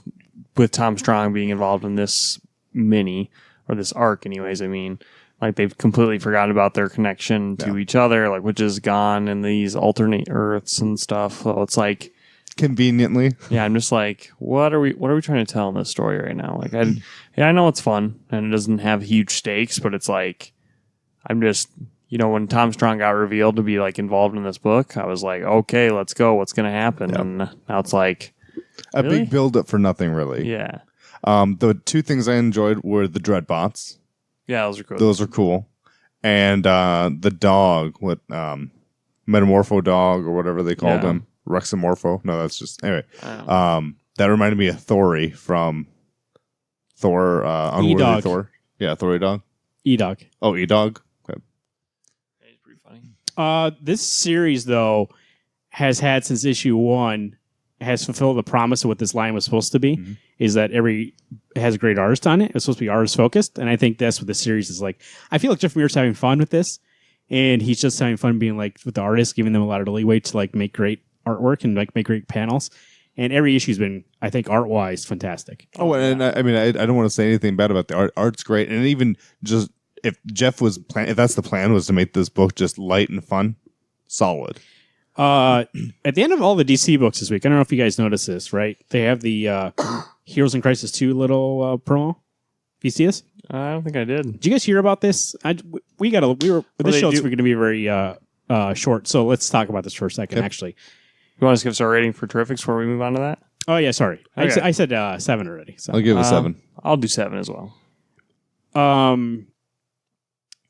with Tom Strong being involved in this mini, or this arc anyways, I mean, like they've completely forgotten about their connection to each other, like which is gone in these alternate Earths and stuff. So it's like Conveniently. yeah, I'm just like, what are we trying to tell in this story right now? Like I know it's fun and it doesn't have huge stakes, but it's like I'm just when Tom Strong got revealed to be like involved in this book, I was like, okay, let's go. What's gonna happen? Yep. And now it's like a big build up for nothing really. Yeah. The 2 things I enjoyed were the Dreadbots. Yeah, those are cool. Those are cool. And the dog, Metamorpho dog or whatever they called him. Rexamorpho. No, that's just anyway. That reminded me of Thori from Thor, Unworthy E-Dog. Thor. Yeah, Thori dog. E-Dog. Oh, E-Dog. Okay. He's pretty funny. This series, though, has had since issue 1, has fulfilled the promise of what this line was supposed to be, is that it has a great artist on it. It's supposed to be artist focused, and I think that's what the series is like. I feel like Jeff Lemaire's having fun with this, and he's just having fun being like with the artists, giving them a lot of leeway to like make great artwork and like make great panels. And every issue's been, I think, art-wise, fantastic. Oh, and I mean, I don't want to say anything bad about the art. Art's great, and even just if if that's the plan was to make this book just light and fun, solid. At the end of all the DC books this week, I don't know if you guys noticed this, right? They have the Heroes in Crisis 2 little promo. You see this? I don't think I did. Did you guys hear about this? This show's going to be very short, so let's talk about this for a second, actually. You want us to give us our rating for Terrifics before we move on to that? Oh, yeah, sorry. Okay. I said 7 already. So. I'll give it a 7. I'll do 7 as well.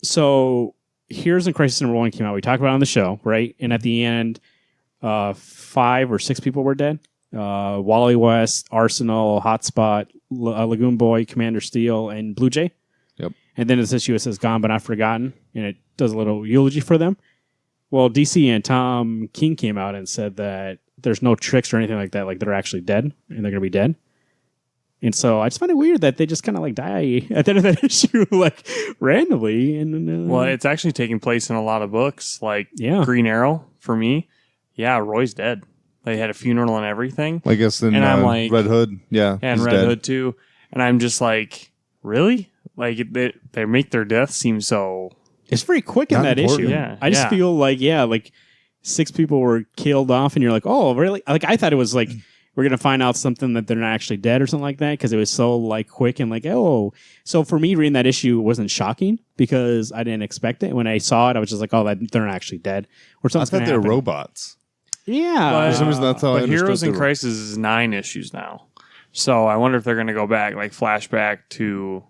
So Heroes in Crisis number 1 came out. We talked about it on the show, right? And at the end, 5 or 6 people were dead. Wally West, Arsenal, Hotspot, Lagoon Boy, Commander Steel, and Blue Jay. Yep. And then this issue, it says Gone But Not Forgotten, and it does a little eulogy for them. Well, DC and Tom King came out and said that there's no tricks or anything like that. Like, they're actually dead, and they're going to be dead. And so I just find it weird that they just kind of like die at the end of that issue, like randomly. And well, it's actually taking place in a lot of books, like Yeah. Green Arrow. For me, yeah, Roy's dead. They had a funeral and everything. I guess in And I'm like- Red Hood, yeah, And he's Red dead. Hood too. And I'm just like, really? Like they make their death seem so. it's very quick in Not that important. issue. Yeah, I just yeah. feel like 6 people were killed off, and you're like, oh, really? Like, I thought it was like we're gonna find out something that they're not actually dead or something like that, because it was so like quick and like, oh. So for me, reading that issue wasn't shocking because I didn't expect it. When I saw it, I was just like, oh, they're not actually dead or I something. thought they were robots. Yeah. For some reason, that's how I But understood Heroes in they were. Crisis is 9 issues now. So I wonder if they're going to go back, like flashback to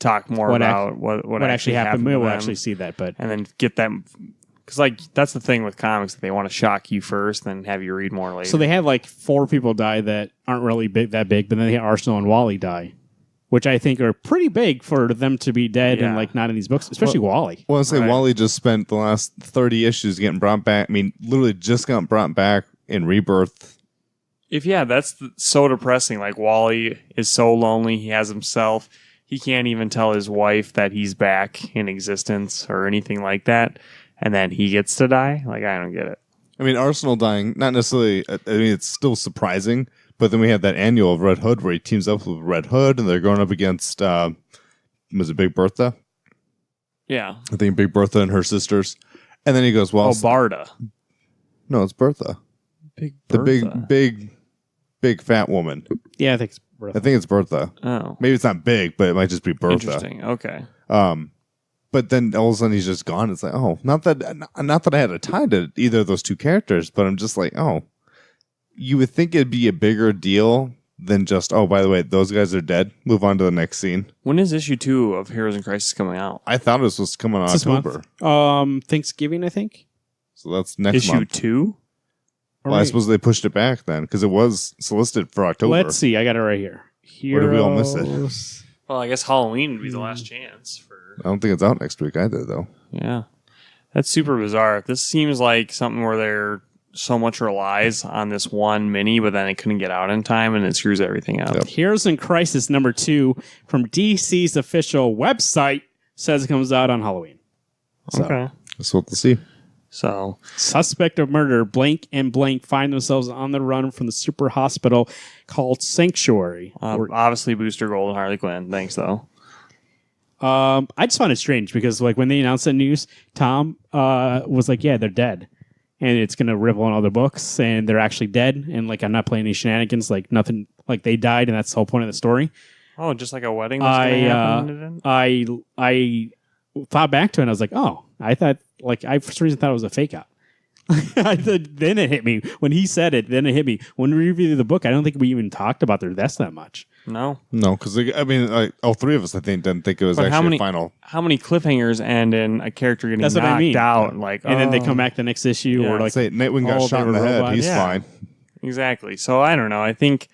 talk more What about what actually happened? to We'll them, actually see that, but and then get them Because like that's the thing with comics, that they want to shock you first, then have you read more later. So they had like 4 people die that aren't really that big, but then they had Arsenal and Wally die, which I think are pretty big for them to be dead and Yeah. like not in these books, especially Wally. Well, I say Right. Wally just spent the last 30 issues getting brought back. I mean, literally just got brought back in Rebirth. that's so depressing. Like Wally is so lonely. He has himself. He can't even tell his wife that he's back in existence or anything like that. And then he gets to die. Like, I don't get it. I mean, Arsenal dying, not necessarily, I mean, it's still surprising, but then we had that annual of Red Hood where he teams up with Red Hood and they're going up against, was it Big Bertha? Yeah. I think Big Bertha and her sisters. And then he goes, well, Oh, Barda. no, it's Bertha. Big The Bertha. big fat woman. Yeah, I think it's I think it's Bertha. Oh, Maybe it's not big, but it might just be Bertha. interesting. Okay. But then all of a sudden he's just gone. It's like, oh, not that I had a tie to either of those two characters, but I'm just like, oh, you would think it'd be a bigger deal than just, oh, by the way, those guys are dead. Move on to the next scene. When is issue 2 of Heroes in Crisis coming out? I thought it was supposed to come out in this October, month. Thanksgiving, I think. so that's next Issue month. 2? Well, I suppose they pushed it back then because it was solicited for October. Let's see. I got it right here. Where did we all miss it? Heroes. Well, I guess Halloween would be the last chance for. I don't think it's out next week either, though. Yeah. That's super bizarre. This seems like something where they're so much relies on this one mini, but then it couldn't get out in time and it screws everything up. Yep. Heroes in Crisis number 2 from DC's official website says it comes out on Halloween. So, Okay. That's what we'll see. So, suspect of murder, blank and blank, find themselves on the run from the super hospital called Sanctuary. obviously Booster Gold and Harley Quinn. Thanks, though. I just found it strange because, like, when they announced the news, Tom was like, "Yeah, they're dead, and it's gonna ripple on other books, and they're actually dead, and like I'm not playing any shenanigans, like nothing, like they died, and that's the whole point of the story." Oh, just like a wedding was going to happen? I thought back to it, and I was like, "Oh, I thought like I for some reason thought it was a fake out." Then it hit me when he said it. Then it hit me when we reviewed the book. I don't think we even talked about their deaths that much. No. No, because I mean, all 3 of us, I think, didn't think it was But actually a final. How many cliffhangers end in a character getting That's what knocked I mean. out? Like, And then they oh. come back the next issue, Yeah. or like Say Nightwing got oh, shot they in the were head. robots. He's Yeah. fine. Exactly. So I don't know. I think,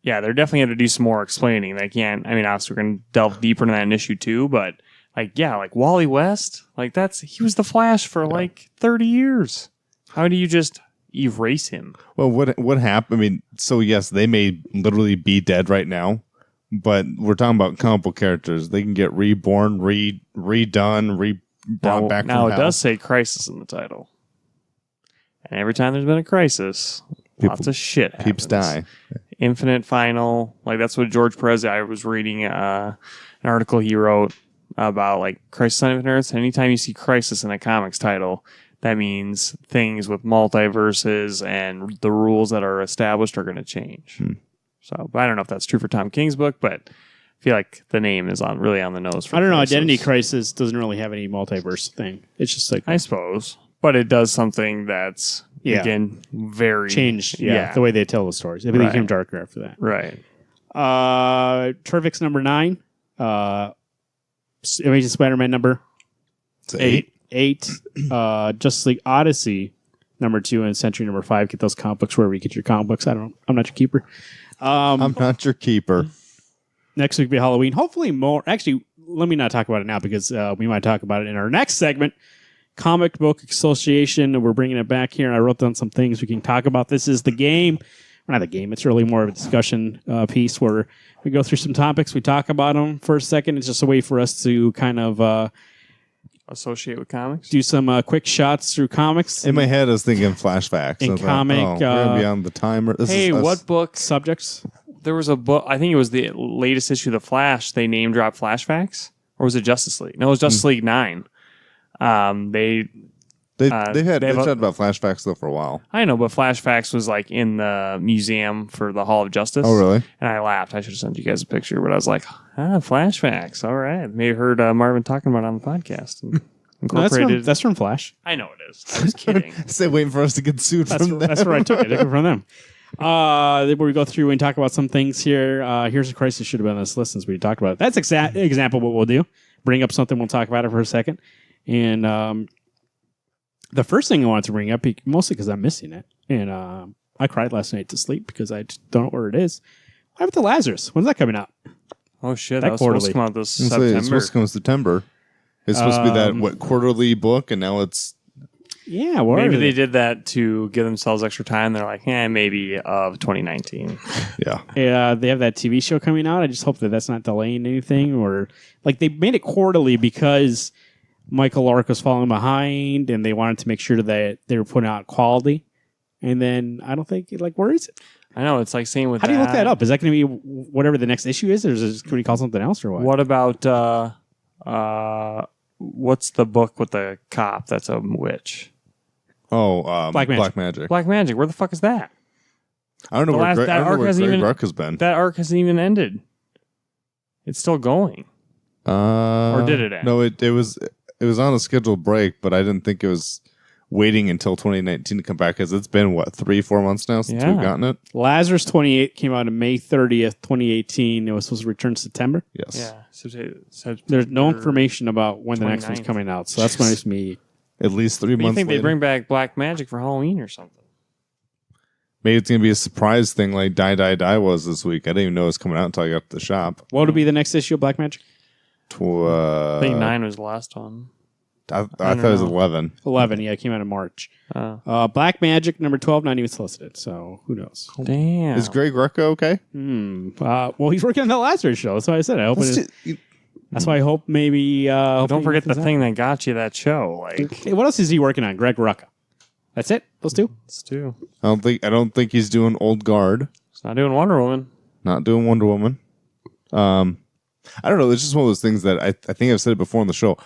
yeah, they're definitely going to do some more explaining. They can't. I mean, obviously, we're going to delve deeper into that in issue 2, but like, yeah, like Wally West, like he was the Flash for like 30 years. How do you just erase him? Well, what happened? I mean, so yes, they may literally be dead right now, but we're talking about comic book characters. They can get reborn, redone, brought back. Now from it hell. does say crisis in the title, and every time there's been a crisis, lots of shit happens. Peeps die. Infinite Final, like that's what George Perez. I was reading an article he wrote about like Crisis on Infinite Earths. Anytime you see crisis in a comics title, that means things with multiverses and the rules that are established are going to change. So, but I don't know if that's true for Tom King's book, but I feel like the name is really on the nose. For I don't know. Crisis. Identity Crisis doesn't really have any multiverse thing. It's just like I suppose, but it does something that's Yeah. again very changed. Yeah, the way they tell the stories. It Right. became darker after that. right. Terrific's number 9. Amazing Spider-Man number It's 8. 8. Justice League Odyssey number 2, and Century number 5. Get those comic books wherever you get your comic books. I'm not your keeper. I'm not your keeper. Next week will be Halloween. Hopefully more. Actually, let me not talk about it now because we might talk about it in our next segment. Comic Book Association. We're bringing it back here. I wrote down some things we can talk about. This is the game. Not the game. It's really more of a discussion piece where we go through some topics. We talk about them for a second. It's just a way for us to kind of Associate with comics. do some quick shots through comics. In my head, I was thinking flashbacks. In I was like, comic, we're gonna be on the timer. This Hey, is us. what book? subjects. There was a book. I think it was the latest issue of The Flash. They name dropped flashbacks, or was it Justice League? No, it was Justice League 9. They They've they have chatted a- about flashbacks though for a while. I know, but Flashbacks was like in the museum for the Hall of Justice. Oh, really? And I laughed. I should have sent you guys a picture, but I was like, Flashbacks. All right. Maybe I heard Marvin talking about it on the podcast. And No, incorporated. that's from Flash. I know it is. I was kidding. Say waiting for us to get sued That's, from them. that's where I took it. I took it from them. Then we go through and talk about some things here. Here's a crisis should have been on this list since we talked about it. That's example of what we'll do. Bring up something, we'll talk about it for a second. And The first thing I wanted to bring up, mostly because I'm missing it, and I cried last night to sleep because I just don't know where it is. What happened to Lazarus? When's that coming out? Oh shit! That That was supposed quarterly. to come out this It's September. supposed to come in September. It's supposed to be that quarterly book, and now it's Yeah, where Maybe are they did that to give themselves extra time. They're like, maybe of 2019. yeah. They have that TV show coming out. I just hope that that's not delaying anything, or like they made it quarterly because Michael Lark was falling behind, and they wanted to make sure that they were putting out quality. And then I don't think where is it? I know it's like saying with How do you look that up? Is that going to be whatever the next issue is, or is it going to be called something else, or what? What about what's the book with the cop that's a witch? Oh, Black Magic. Black Magic. Where the fuck is that? I don't know where Greg, I don't know where Greg Ruck has been. That arc hasn't even ended. It's still going. Or did it end? No, it was on a scheduled break, but I didn't think it was waiting until 2019 to come back because it's been 3-4 months now since we've gotten it. Lazarus 28 came out on May 30th, 2018. It was supposed to return in September. Yes. Yeah. There's no information about when the next one's 29th. coming out, so that's what makes me. At least 3 But you months think later. they bring back Black Magic for Halloween or something? Maybe it's gonna be a surprise thing like Die Die Die was this week. I didn't even know it was coming out until I got to the shop. What would be the next issue of Black Magic? I think 9 was the last one. I thought it was 11. 11. Yeah, it came out in March. Oh. Black Magic number 12, not even solicited. So who knows? Damn. Is Greg Rucka okay? Well, he's working on the Lazarus show. That's why I said I hope. That's why I hope maybe. Don't forget the thing that got you that show. Like, Hey, what else is he working on? Greg Rucka. That's it. Those two. it's too. I don't think he's doing Old Guard. It's not doing Wonder Woman. Not doing Wonder Woman. I don't know. It's just one of those things that I think I've said it before on the show.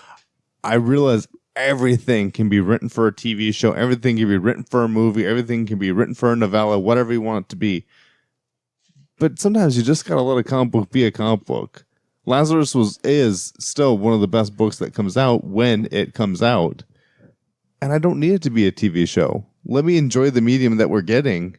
I realize everything can be written for a TV show. Everything can be written for a movie. Everything can be written for a novella, whatever you want it to be. But sometimes you just got to let a comic book be a comic book. Lazarus is still one of the best books that comes out when it comes out. And I don't need it to be a TV show. Let me enjoy the medium that we're getting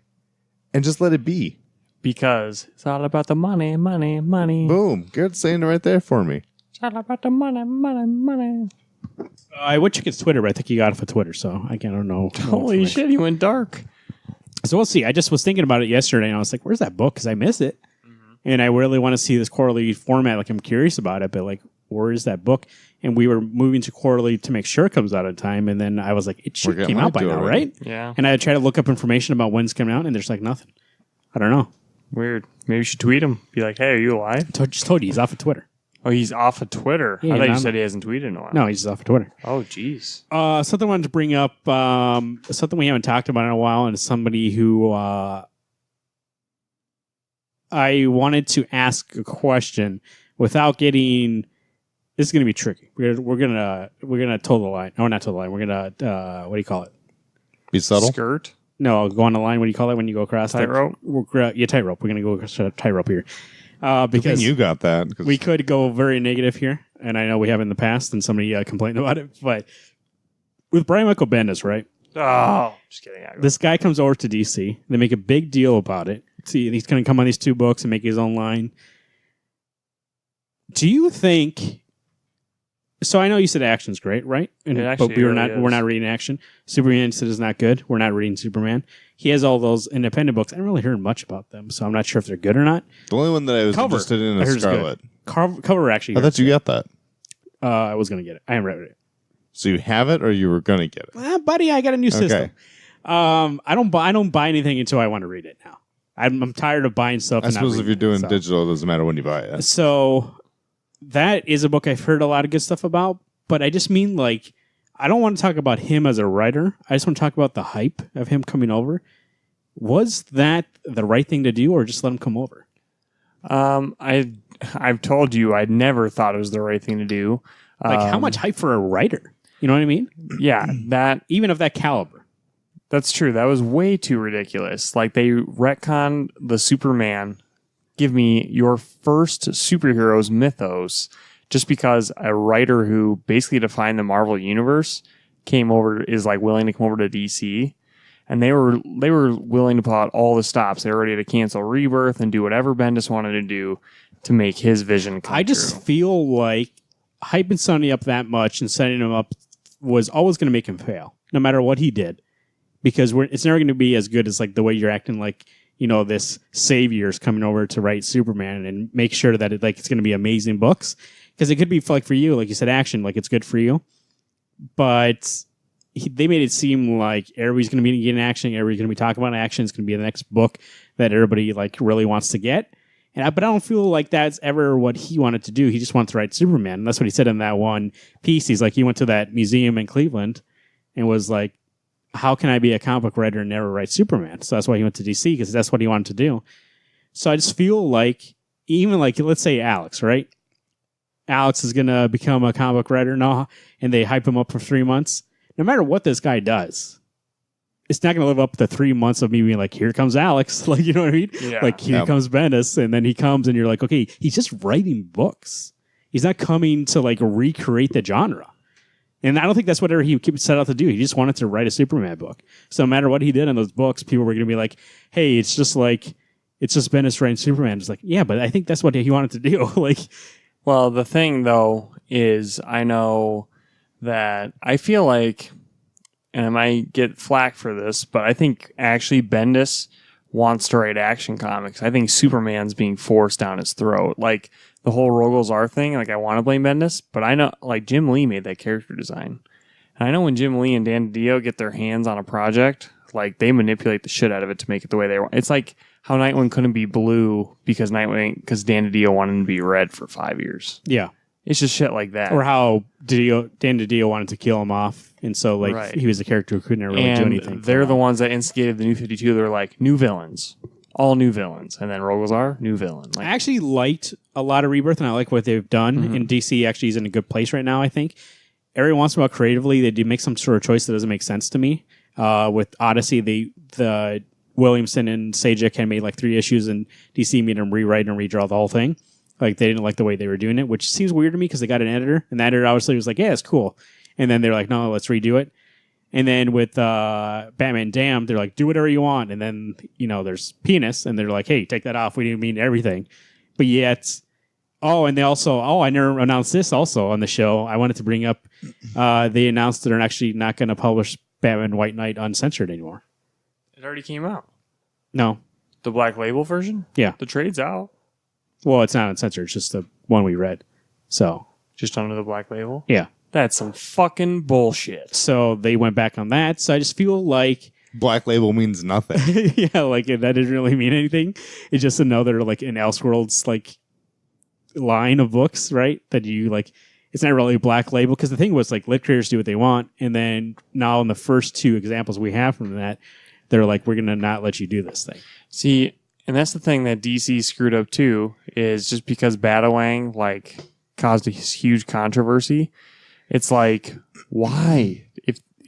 and just let it be. Because it's all about the money, money, money. Boom. Garrett's saying it right there for me. It's all about the money, money, money. I would check his Twitter, but I think he got it for Twitter, so I don't know. Holy shit, he went dark. So we'll see. I just was thinking about it yesterday, and I was like, "Where's that book?" Because I miss it, and I really want to see this quarterly format. Like, I'm curious about it, but where is that book? And we were moving to quarterly to make sure it comes out on time, and then I was like, "It should We're came getting out by late to now, it already. right?" Yeah. And I tried to look up information about when it's coming out, and there's nothing. I don't know. Weird. Maybe you should tweet him. Be like, hey, are you alive? Just told you he's off of Twitter. Oh, he's off of Twitter. Yeah, I thought you no, said he hasn't tweeted in a while. No, he's just off of Twitter. Oh, jeez. Something I wanted to bring up, something we haven't talked about in a while, and it's somebody who I wanted to ask a question without getting. This is going to be tricky. We're gonna toe the line. No, not toe the line. We're gonna what do you call it? Be subtle. Skirt. No, go on the line. What do you call it when you go across? Tightrope? Yeah, tightrope. We're gonna go across a tightrope here Because because you got that. 'cause we could go very negative here, and I know we have in the past, and somebody complained about it. But with Brian Michael Bendis, right? Oh, just kidding. This guy comes over to DC. They make a big deal about it. See, he's going to come on these 2 books and make his own line. Do you think? So I know you said action's great, right? And, It actually but we're really not is. reading action. Superman said is not good. We're not reading Superman. He has all those independent books. I don't really hear much about them, so I'm not sure if they're good or not. the only one that I was Cover. interested in I heard is it's good. Scarlet. Cover actually. I thought you got that. I was going to get it. I haven't read it. So you have it, or you were going to get it? Buddy, I got a new system. Okay. I don't buy anything until I want to read it now. I'm tired of buying stuff. I and not suppose if reading you're doing it, so. digital, it doesn't matter when you buy it. So that is a book I've heard a lot of good stuff about, but I just mean I don't want to talk about him as a writer. I just want to talk about the hype of him coming over. Was that the right thing to do, or just let him come over? I've told you I never thought it was the right thing to do. How much hype for a writer? You know what I mean? Yeah, Even of that caliber. that's true. That was way too ridiculous. Like they retconned the Superman. Give me your first superheroes mythos, just because a writer who basically defined the Marvel universe is willing to come over to DC, and they were willing to pull out all the stops. They were ready to cancel Rebirth and do whatever Bendis wanted to do to make his vision come I just true. feel like hyping somebody up that much and setting him up was always going to make him fail. no matter what he did, because it's never going to be as good as like the way you're acting like, this savior's coming over to write Superman and make sure that it's going to be amazing books. Because it could be like for you, like you said, action, like it's good for you. But they made it seem like everybody's going to be getting action. Everybody's going to be talking about action. It's going to be the next book that everybody like really wants to get. But I don't feel like that's ever what he wanted to do. He just wanted to write Superman. And that's what he said in that one piece. He's like, he went to that museum in Cleveland and was like, how can I be a comic book writer and never write Superman? So that's why he went to DC, because that's what he wanted to do. So I just feel like, even like, let's say Alex, right? Alex is going to become a comic book writer now, and they hype him up for 3 months. No matter what this guy does, it's not going to live up to 3 months of me being like, here comes Alex. Like, you know what I mean? Yeah. Like, here comes Bendis, and then he comes, and you're like, okay, he's just writing books. He's not coming to, like, recreate the genre. And I don't think that's what he set out to do. He just wanted to write a Superman book. So no matter what he did in those books, people were going to be like, hey, it's just Bendis writing Superman. It's like, yeah, but I think that's what he wanted to do. Like, Well, the thing, though, is I know that I feel like, and I might get flack for this, but I think actually Bendis wants to write action comics. I think Superman's being forced down his throat. Like, the whole Rogel's R thing, like, I want to blame Bendis, but I know, like, Jim Lee made that character design. And I know when Jim Lee and Dan DiDio get their hands on a project, like, they manipulate the shit out of it to make it the way they want. It's like how Nightwing couldn't be blue because Dan DiDio wanted him to be red for 5 years. yeah. It's just shit like that. Or how Dan DiDio wanted to kill him off. And so, like, Right. he was a character who couldn't really do anything. They're the ones that instigated the New 52. They're like, new villains. All new villains. And then Rogel's R, new villain. I Like, actually liked a lot of Rebirth, and I like what they've done. Mm-hmm. And DC actually is in a good place right now, I think. Every once in a while, creatively, they do make some sort of choice that doesn't make sense to me. With Odyssey, the Williamson and Sajak had made like 3 issues, and DC made them rewrite and redraw the whole thing. Like, they didn't like the way they were doing it, which seems weird to me because they got an editor, and the editor obviously was like, yeah, it's cool. And then they're like, no, let's redo it. And then with Batman Damned, they're like, do whatever you want. And then, there's penis, and they're like, hey, take that off. We didn't mean everything. But yet, and they also, I never announced this also on the show. I wanted to bring up, they announced that they're actually not going to publish Batman White Knight uncensored anymore. it already came out. No. The Black Label version? Yeah. The trade's out. Well, it's not uncensored. It's just the one we read. So, Just under the Black Label? yeah. That's some fucking bullshit. So they went back on that. So I just feel like, Black Label means nothing. yeah, like that didn't really mean anything. It's just another, like, an Elseworlds, like, line of books, right? That you, like, it's not really a Black Label. Because the thing was, like, lit creators do what they want. And then now in the first 2 examples we have from that, they're like, we're going to not let you do this thing. See, and that's the thing that DC screwed up too, is just because Batawang, like, caused a huge controversy. It's like, why?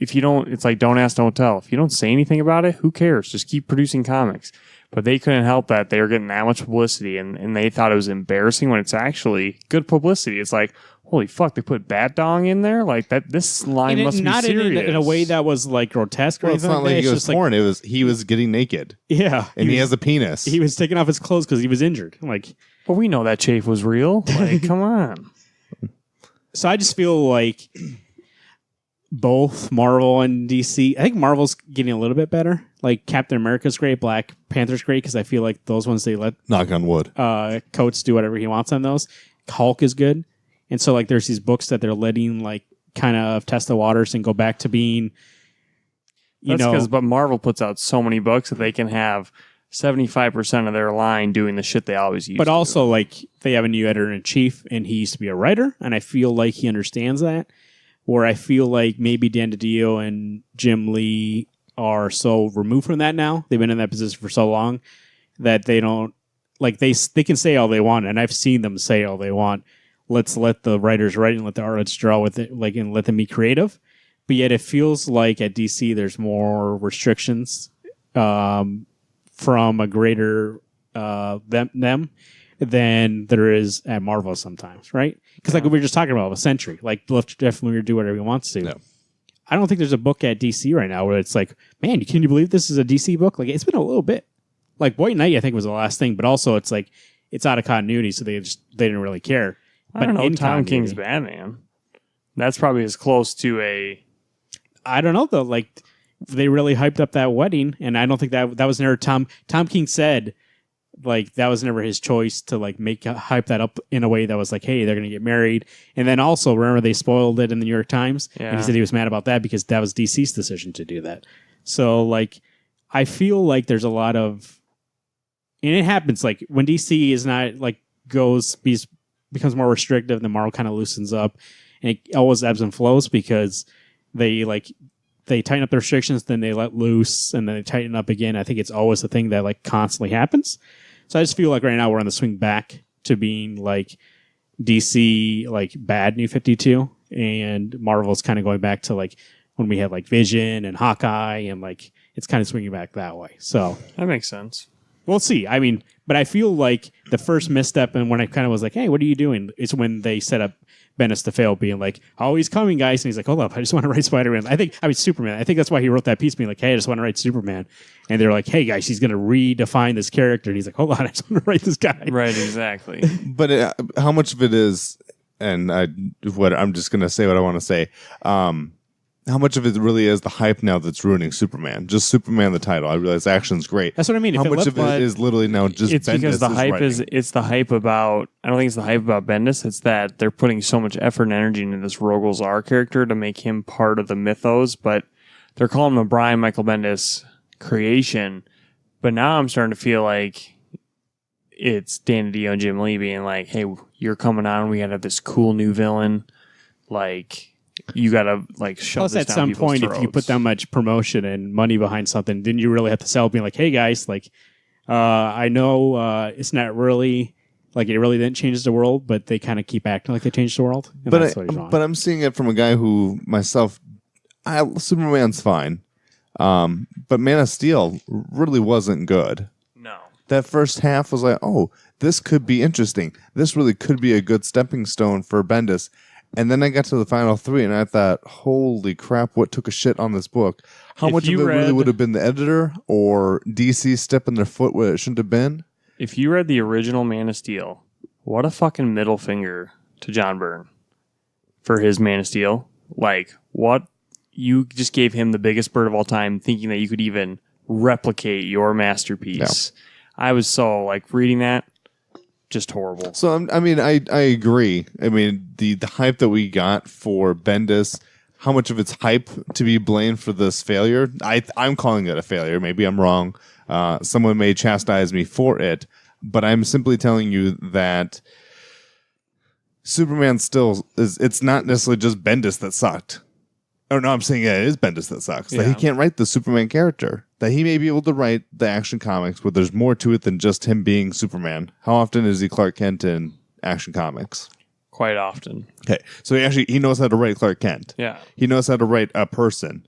If you don't, it's like, don't ask, don't tell. If you don't say anything about it, who cares? Just keep producing comics. But they couldn't help that. They were getting that much publicity, and they thought it was embarrassing when it's actually good publicity. It's like, holy fuck, they put Bat Dong in there? Like, that. This line And must be not serious. in a way that was, like, grotesque or Well, it's anything not like like that. he It's was just porn. He was getting naked, yeah. and he was- has a penis. He was taking off his clothes because he was injured. Like, But we know that chafe was real. Like, come on. so I just feel like both Marvel and DC. I think Marvel's getting a little bit better. Like, Captain America's great, Black Panther's great, because I feel like those ones they let Knock on wood. Coates do whatever he wants on those. Hulk is good, and so like there's these books that they're letting like kind of test the waters and go back to being, But Marvel puts out so many books that they can have 75% of their line doing the shit they always use. But also, like, they have a new editor-in-chief, and he used to be a writer, and I feel like he understands that. Where I feel like maybe Dan DiDio and Jim Lee are so removed from that now. They've been in that position for so long that they don't, like, they can say all they want, and I've seen them say all they want. Let's let the writers write and let the artists draw with it, like, and let them be creative. But yet it feels like at DC there's more restrictions from a greater them than there is at Marvel sometimes, right? Because like we were just talking about with Sentry, like let Jeff Lemire do whatever he wants to. No. I don't think there's a book at DC right now where it's like, man, can you believe this is a DC book? Like, it's been a little bit. Like White Knight, I think, was the last thing, but also it's like it's out of continuity, so they didn't really care. I don't know, in Tom continuity- King's Batman. That's probably as close to a I don't know though. Like they really hyped up that wedding, and I don't think that was never Tom King said. Like that was never his choice to like hype that up in a way that was like, hey, they're gonna get married. And then also remember they spoiled it in the New York Times, and he said he was mad about that because that was DC's decision to do that. So like, I feel like there's a lot of, and it happens like when DC is not like becomes more restrictive, then Marvel kind of loosens up, and it always ebbs and flows because they tighten up the restrictions, then they let loose, and then they tighten up again. I think it's always a thing that like constantly happens. So I just feel like right now we're on the swing back to being like DC, like bad New 52, and Marvel's kind of going back to like when we had like Vision and Hawkeye, and like it's kind of swinging back that way. So that makes sense. We'll see. I mean, but I feel like the first misstep, and when I kind of was like, hey, what are you doing? Is when they set up Bendis to fail, being like, oh, he's coming, guys. And he's like, hold up, I just want to write Spider-Man. Superman. I think that's why he wrote that piece, being like, hey, I just want to write Superman. And they're like, hey, guys, he's going to redefine this character. And he's like, hold on, I just want to write this guy. Right, exactly. But how much of it is, and I'm just going to say what I want to say, how much of it really is the hype now that's ruining Superman? Just Superman, the title. I realize action's great. That's what I mean. How much of it is literally now just it's Bendis because the hype writing? it's the hype about, I don't think it's the hype about Bendis, it's that they're putting so much effort and energy into this Rogol Zaar character to make him part of the mythos, but they're calling him a Brian Michael Bendis creation. But now I'm starting to feel like it's Dan DiDio and Jim Lee being like, hey, you're coming on, we gotta have this cool new villain, like you gotta like shove Plus, this at down some people's point, throats. if you put that much promotion and money behind something, then you really have to sell, being like, "Hey, guys, like, I know it's not really like it really didn't change the world, but they kind of keep acting like they changed the world." And that's what he's wrong. But I'm seeing it from a guy who myself, Superman's fine, but Man of Steel really wasn't good. No. That first half was like, oh, this could be interesting. This really could be a good stepping stone for Bendis. And then I got to the final three, and I thought, holy crap, what took a shit on this book? How If much of you it really read- would have been the editor or DC stepping their foot where it shouldn't have been? If you read the original Man of Steel, what a fucking middle finger to John Byrne for his Man of Steel. Like, what? You just gave him the biggest bird of all time, thinking that you could even replicate your masterpiece. Yeah. I was so, like, reading that, just horrible. So, I mean, I agree. I mean, the hype that we got for Bendis, how much of it's hype to be blamed for this failure? I'm calling it a failure. Maybe I'm wrong. Someone may chastise me for it, but I'm simply telling you that Superman still is. It's not necessarily just Bendis that sucked. Or no, I'm saying it is Bendis that sucks. That he can't write the Superman character. That he may be able to write the Action Comics, but there's more to it than just him being Superman. How often is he Clark Kent in Action Comics? Quite often. Okay, so he knows how to write Clark Kent. Yeah. He knows how to write a person.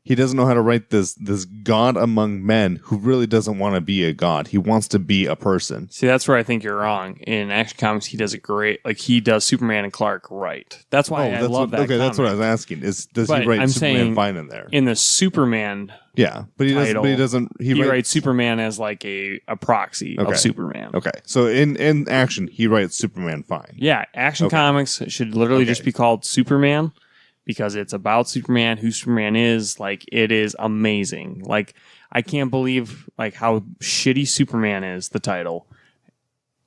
He doesn't know how to write this god among men who really doesn't want to be a god. He wants to be a person. See, that's where I think you're wrong. In Action Comics, he does it great. Like, he does Superman and Clark right. That's why I love that Okay, that's what I comic. was asking. Does But he write I'm Superman saying fine in there? In the Superman Yeah, but he doesn't. title, But he doesn't. he writes Superman as like a proxy Okay. of Superman. Okay, so in action, he writes Superman fine. Yeah, Action Okay. Comics should literally Okay. just be called Superman because it's about Superman, who Superman is. Like, it is amazing. Like, I can't believe like how shitty Superman is, the title.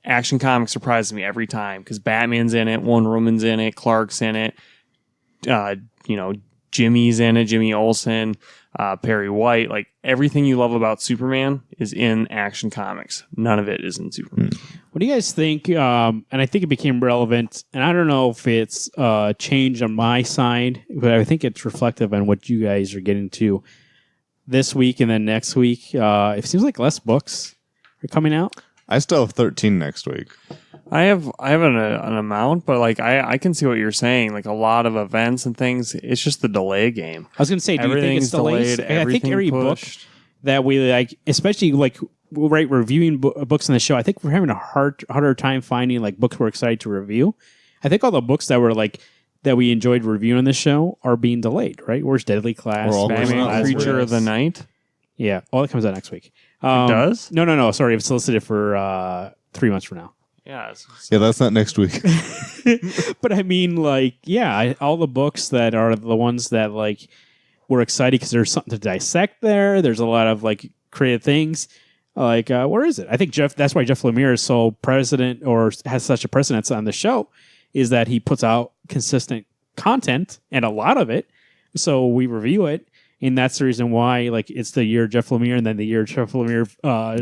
Action Comics surprises me every time because Batman's in it, Wonder Woman's in it, Clark's in it, Jimmy's in it, Jimmy Olsen, Perry White. Like, everything you love about Superman is in Action Comics. None of it is in Superman. What do you guys think? And I think it became relevant, and I don't know if it's changed on my side, but I think it's reflective on what you guys are getting to this week and then next week. It seems like less books are coming out. I still have 13 next week. I have an amount, but like I can see what you're saying. Like, a lot of events and things, it's just the delay game. I was going to say, do you think it's Everything's delays? delayed. I think Everything every pushed. book that we like, especially like we'll write reviewing books on the show, I think we're having a harder time finding like books we're excited to review. I think all the books that were like that we enjoyed reviewing on this show are being delayed, right? Where's Deadly Class? Or all Batman Batman Batman Lazarus? Creature of the Night. Yeah, all that comes out next week. does? No. Sorry, it's solicited for 3 months from now. Yeah. Yeah, that's not next week. But I mean, like, yeah, all the books that are the ones that like we're excited because there's something to dissect there. There's a lot of like creative things. Like, where is it? I think that's why Jeff Lemire is so president or has such a precedence on the show, is that he puts out consistent content and a lot of it. So we review it. And that's the reason why, like, it's the year Jeff Lemire and then the year Jeff Lemire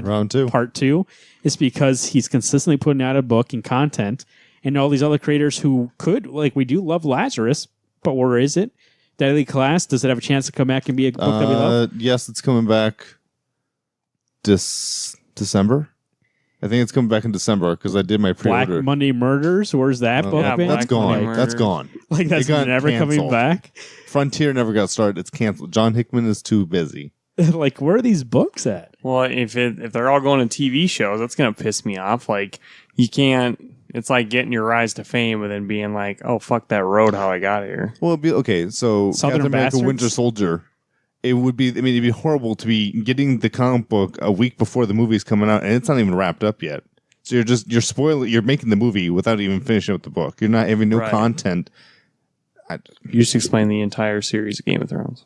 Round 2. Part 2 is because he's consistently putting out a book and content, and all these other creators who could, like, we do love Lazarus, but where is it? Deadly Class, does it have a chance to come back and be a book that we love? Yes, it's coming back December. I think it's coming back in December because I did my Black pre-order. Monday Murders, where's that book yeah, been? That's Black Monday gone. Murders. That's gone. Like, that's It got never coming canceled. back? Frontier never got started. It's canceled. John Hickman is too busy. Like, where are these books at? Well, if they're all going to TV shows, that's gonna piss me off. Like, you can't. It's like getting your rise to fame and then being like, "Oh, fuck that road, how I got here." Well, it'd be okay. So Southern Captain America: Bastards? Winter Soldier. It would be. I mean, it'd be horrible to be getting the comic book a week before the movie's coming out, and it's not even wrapped up yet. So you're spoiling. You're making the movie without even finishing up the book. You're not having no Right. content. You just explain the entire series of Game of Thrones.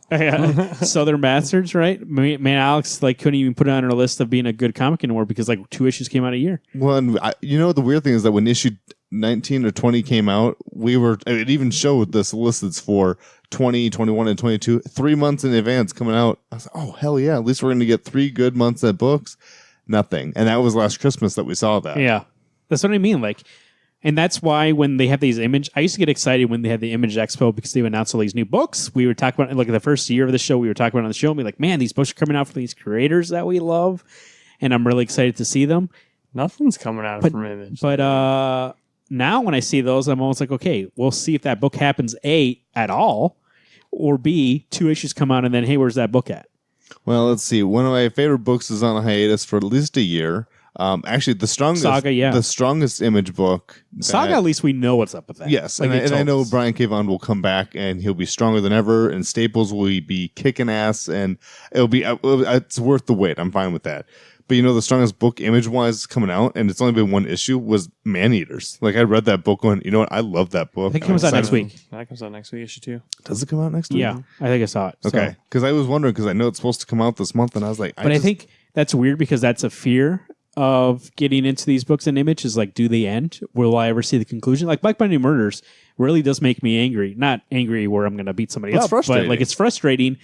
Southern Bastards, right? Man, Alex like couldn't even put it on her list of being a good comic anymore because like 2 issues came out a year. Well, and the weird thing is that when issue 19 or 20 came out, it even showed the solicits for 20, 21, and 22 3 months in advance coming out. I was like, oh, hell yeah. At least we're going to get 3 good months at books. Nothing. And that was last Christmas that we saw that. Yeah, that's what I mean. Like, and that's why when they have these I used to get excited when they had the Image Expo because they would announce all these new books. We would talk about, like, the first year of the show, we were talking about on the show, and be like, man, these books are coming out from these creators that we love, and I'm really excited to see them. Nothing's coming out from Image. But now when I see those, I'm almost like, okay, we'll see if that book happens, A, at all, or B, 2 issues come out, and then, hey, where's that book at? Well, let's see. One of my favorite books is on a hiatus for at least a year. Actually, the strongest Saga, yeah. the strongest Image book. Saga, at least we know what's up with that. Yes, Like, and they I told know us. Brian K. Vaughan will come back and he'll be stronger than ever, and Staples will be kicking ass, and it's worth the wait. I'm fine with that. But the strongest book image-wise coming out, and it's only been 1 issue, was Man-Eaters. Like, I read that book going, you know what? I love that book. I think it comes out next week. That comes out next week, issue 2. Does it come out next week? Yeah, I think I saw it. So- Okay. Because I was wondering, because I know it's supposed to come out this month, and I was like, But I think that's weird because that's a fear of getting into these books and Image is like, do they end? Will I ever see the conclusion? Like Black Monday Murders really does make me angry. Not angry where I'm going to beat somebody It's up, frustrating. but like it's frustrating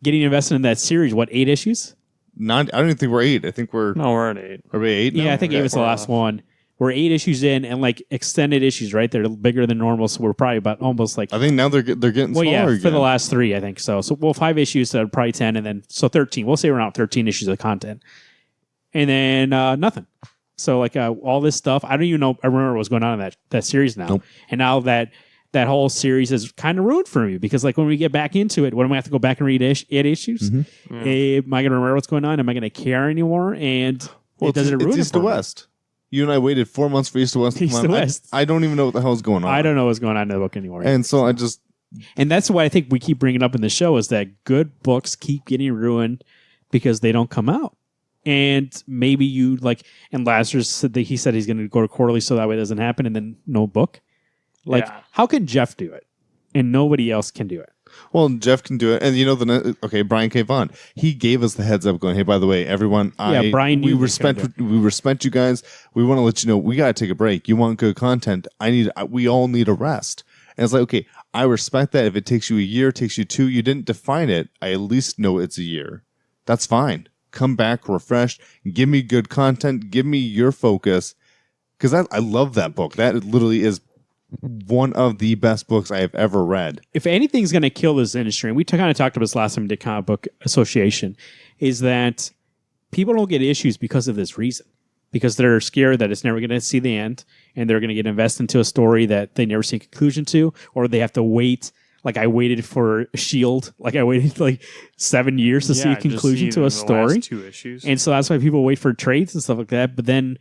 getting invested in that series. What, 8 issues? I don't even think we're 8. I think we're No, we're at 8. are we 8 now? Yeah, I think 8 was the last one. We're 8 issues in and like extended issues, right? They're bigger than normal, so we're probably about almost like I think now they're getting well, smaller yeah, again. for the last 3, I think so. So, 5 issues, so probably 10, and then, so 13. We'll say around 13 issues of content. And then nothing. So, like, all this stuff, I don't even know, I remember what was going on in that series now. Nope. And now that whole series is kind of ruined for me, because, like, when we get back into it, what am I have to go back and read 8 issues? Mm-hmm. Am I going to remember what's going on? Am I going to care anymore? And Well, does it ruin it's it East for to me? West. You and I waited 4 months for East to West. to East come to out. West. I don't even know what the hell is going on. I don't know what's going on in the book anymore. And so I just And that's why I think we keep bringing up in the show is that good books keep getting ruined because they don't come out. And maybe you like, and Lazarus said that he said he's going to go to quarterly so that way it doesn't happen, and then no book. Like, Yeah. how can Jeff do it and nobody else can do it? Well, Jeff can do it, and Brian K. Vaughan, he gave us the heads up, going, "Hey, by the way, everyone, Brian knew we he was respect gonna we respect you guys. We want to let you know we got to take a break. You want good content? We all need a rest." And it's like, okay, I respect that. If it takes you a year, it takes you 2, you didn't define it. I at least know it's a year. That's fine. Come back refreshed. Give me good content. Give me your focus, because I love that book. That literally is one of the best books I have ever read. If anything's going to kill this industry, and we kind of talked about this last time we did Comic Book Association, is that people don't get issues because of this reason. Because they're scared that it's never going to see the end, and they're going to get invested into a story that they never see a conclusion to, or they have to wait. Like I waited for S.H.I.E.L.D. Like I waited like 7 years to see a just conclusion to a the story. last 2 issues. And so that's why people wait for trades and stuff like that. But then,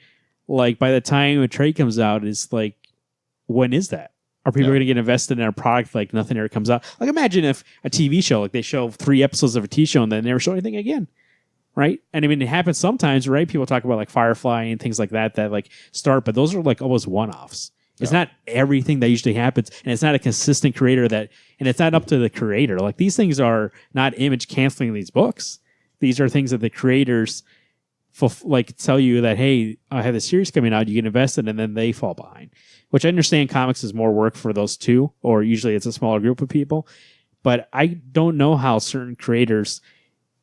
like, by the time a trade comes out, it's like, when is that? Are people going to get invested in a product like nothing ever comes out? Like, imagine if a TV show, like they show 3 episodes of a TV show and then never show anything again, right? And I mean, it happens sometimes, right? People talk about like Firefly and things like that like start, but those are like almost one-offs. It's not everything that usually happens, and it's not a consistent creator and it's not up to the creator. Like these things are not image canceling these books. These are things that the creators tell you that, hey, I have this series coming out, you can invest in, and then they fall behind. Which I understand comics is more work for those two, or usually it's a smaller group of people. But I don't know how certain creators,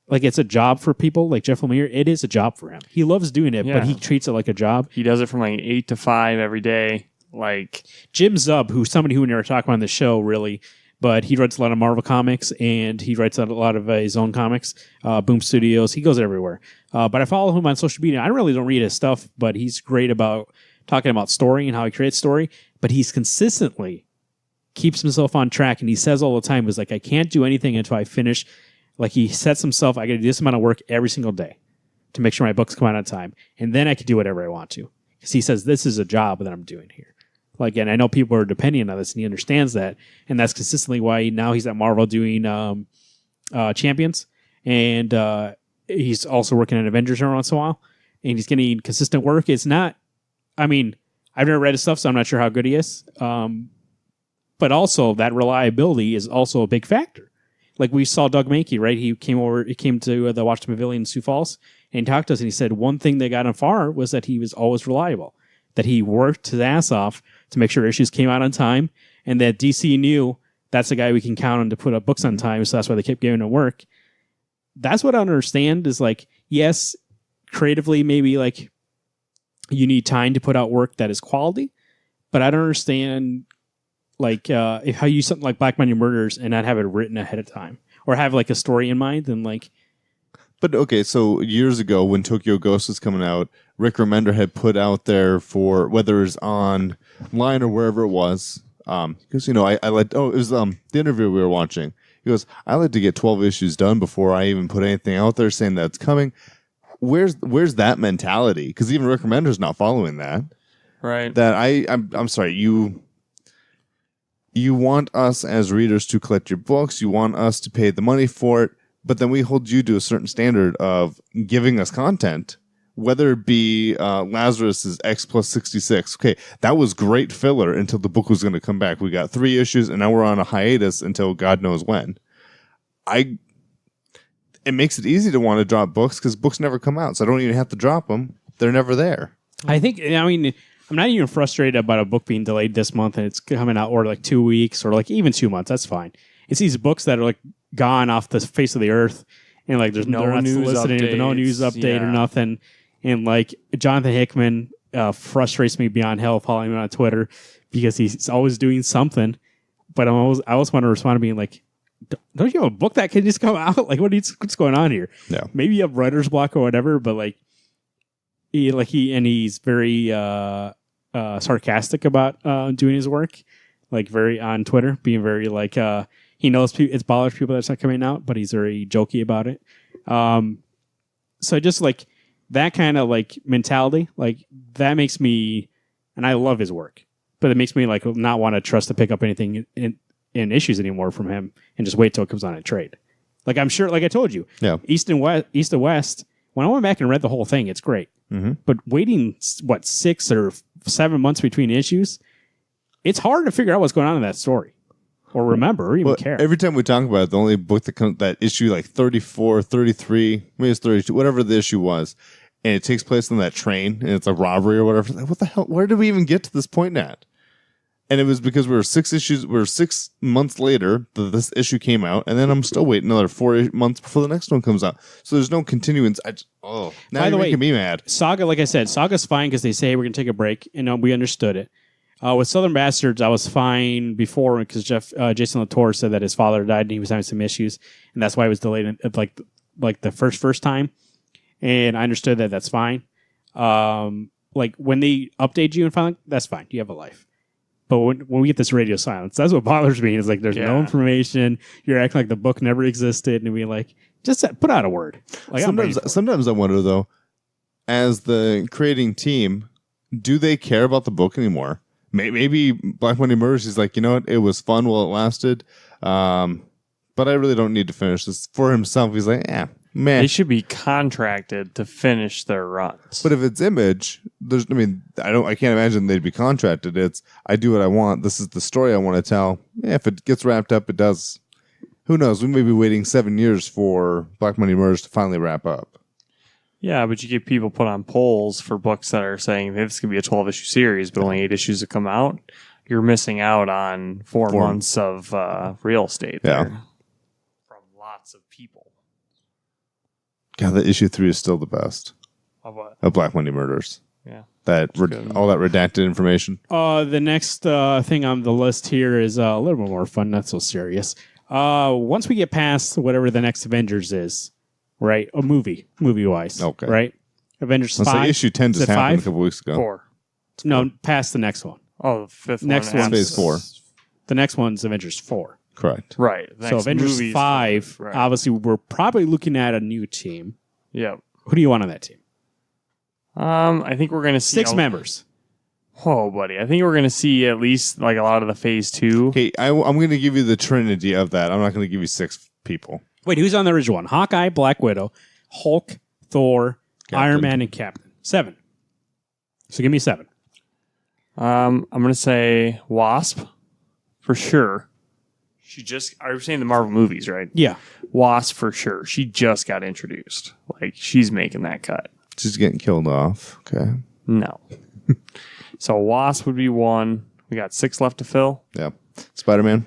like it's a job for people like Jeff Lemire. It is a job for him. He loves doing it, but he treats it like a job. He does it from like 8 to 5 every day. Like Jim Zub, who's somebody who we never talk about on the show really, but he writes a lot of Marvel comics and he writes a lot of his own comics. Boom Studios, he goes everywhere. But I follow him on social media. I really don't read his stuff, but he's great about talking about story and how he creates story. But he's consistently keeps himself on track, and he says all the time, "Was like I can't do anything until I finish." Like he sets himself, I got to do this amount of work every single day to make sure my books come out on time, and then I can do whatever I want to. Because he says this is a job that I'm doing here. Like, and I know people are depending on this, and he understands that, and that's consistently why now he's at Marvel doing Champions, and he's also working on Avengers every once in a while, and he's getting consistent work. It's not, I mean, I've never read his stuff, so I'm not sure how good he is. But also that reliability is also a big factor. Like we saw Doug Mankey, right? He came to the Washington Pavilion in Sioux Falls and talked to us, and he said one thing that got him far was that he was always reliable, that he worked his ass off to make sure issues came out on time, and that DC knew that's the guy we can count on to put up books on time, so that's why they kept giving him work. That's what I understand is like, yes, creatively maybe like you need time to put out work that is quality, but I don't understand like if how you use something like Black Monday Murders and not have it written ahead of time or have like a story in mind and like. But okay, so years ago when Tokyo Ghost was coming out, Rick Remender had put out there for whether it was online or wherever it was, because I like it was the interview we were watching. He goes, I like to get 12 issues done before I even put anything out there saying that's coming. Where's that mentality? Because even Rick Remender's not following that. right. That I'm sorry, you want us as readers to collect your books, you want us to pay the money for it, but then we hold you to a certain standard of giving us content, whether it be Lazarus's X plus 66. Okay, that was great filler until the book was going to come back. We got 3 issues, and now we're on a hiatus until God knows when. It makes it easy to want to drop books because books never come out, so I don't even have to drop them. They're never there. I mean, I'm not even frustrated about a book being delayed this month and it's coming out or like 2 weeks or like even 2 months. That's fine. It's these books that are like gone off the face of the earth and like there's no news update, no news update or nothing. And like Jonathan Hickman frustrates me beyond hell following him on Twitter because he's always doing something. But I always want to respond to being like, don't you have a book that can just come out? Like what's going on here? Yeah. Maybe you have writer's block or whatever, but like he's very sarcastic about doing his work, like very on Twitter, being very like he knows it bothers people that it's not coming out, but he's very jokey about it. So just like that kind of like mentality, like that makes me, and I love his work, but it makes me like not want to trust to pick up anything in issues anymore from him and just wait till it comes on a trade. Like I'm sure, like I told you, East and West. When I went back and read the whole thing, it's great. Mm-hmm. But waiting, 6 or 7 months between issues, it's hard to figure out what's going on in that story or remember or even care. Every time we talk about it, the only book that comes, that issue like 34, 33, maybe it's 32, whatever the issue was, and it takes place on that train and it's a robbery or whatever. Like, what the hell? Where did we even get to this point at? And it was because we were 6 months later that this issue came out, and then I'm still waiting another 4 months before the next one comes out. So there's no continuance. Now you're making me mad. Saga, like I said, Saga's fine because they say we're going to take a break, and we understood it. With Southern Bastards, I was fine before because Jason Latour said that his father died and he was having some issues, and that's why it was delayed like the first time. And I understood that that's fine. Like when they update you and finally, that's fine. You have a life. But when we get this radio silence, that's what bothers me. Is like there's no information. You're acting like the book never existed, and being like, just put out a word. Like sometimes I wonder though, as the creating team, do they care about the book anymore? Maybe Black Monday Murders is like, you know what, it was fun while it lasted, but I really don't need to finish this. For himself, he's like, meh. They should be contracted to finish their runs. But if it's Image, I can't imagine they'd be contracted. It's I do what I want. This is the story I want to tell. Yeah, if it gets wrapped up, it does. Who knows? We may be waiting 7 years for Black Money Murders to finally wrap up. Yeah, but you get people put on polls for books that are saying this could be a 12-issue series, but only 8 issues have come out. You're missing out on 4 months of real estate Yeah. there from lots of people. God, the issue 3 is still the best Of what? of Black Money Murders. Yeah. All that redacted information. The next thing on the list here is a little bit more fun, not so serious. Once we get past whatever the next Avengers is, right? A movie-wise. Okay. Right? Avengers Let's 5. say issue 10 Is just it happened 5? a couple weeks ago. 4. No, past the next one. Oh, the fifth Next one. one. Phase 4. The next one's Avengers 4. Correct. Right. The So next Avengers movie's 5, Right. obviously, we're probably looking at a new team. Yep. Who do you want on that team? I think we're going to see 6 members. Oh, buddy. I think we're going to see at least like a lot of the phase 2. Okay, I'm going to give you the trinity of that. I'm not going to give you 6 people. Wait, who's on the original one? Hawkeye, Black Widow, Hulk, Thor, Captain. Iron Man, and Captain. 7. So give me 7. I'm going to say Wasp for sure. Are you saying the Marvel movies, right? Yeah. Wasp for sure. She just got introduced. Like, she's making that cut. She's getting killed off. Okay. No. So Wasp would be 1. We got 6 left to fill. Yeah. Spider-Man.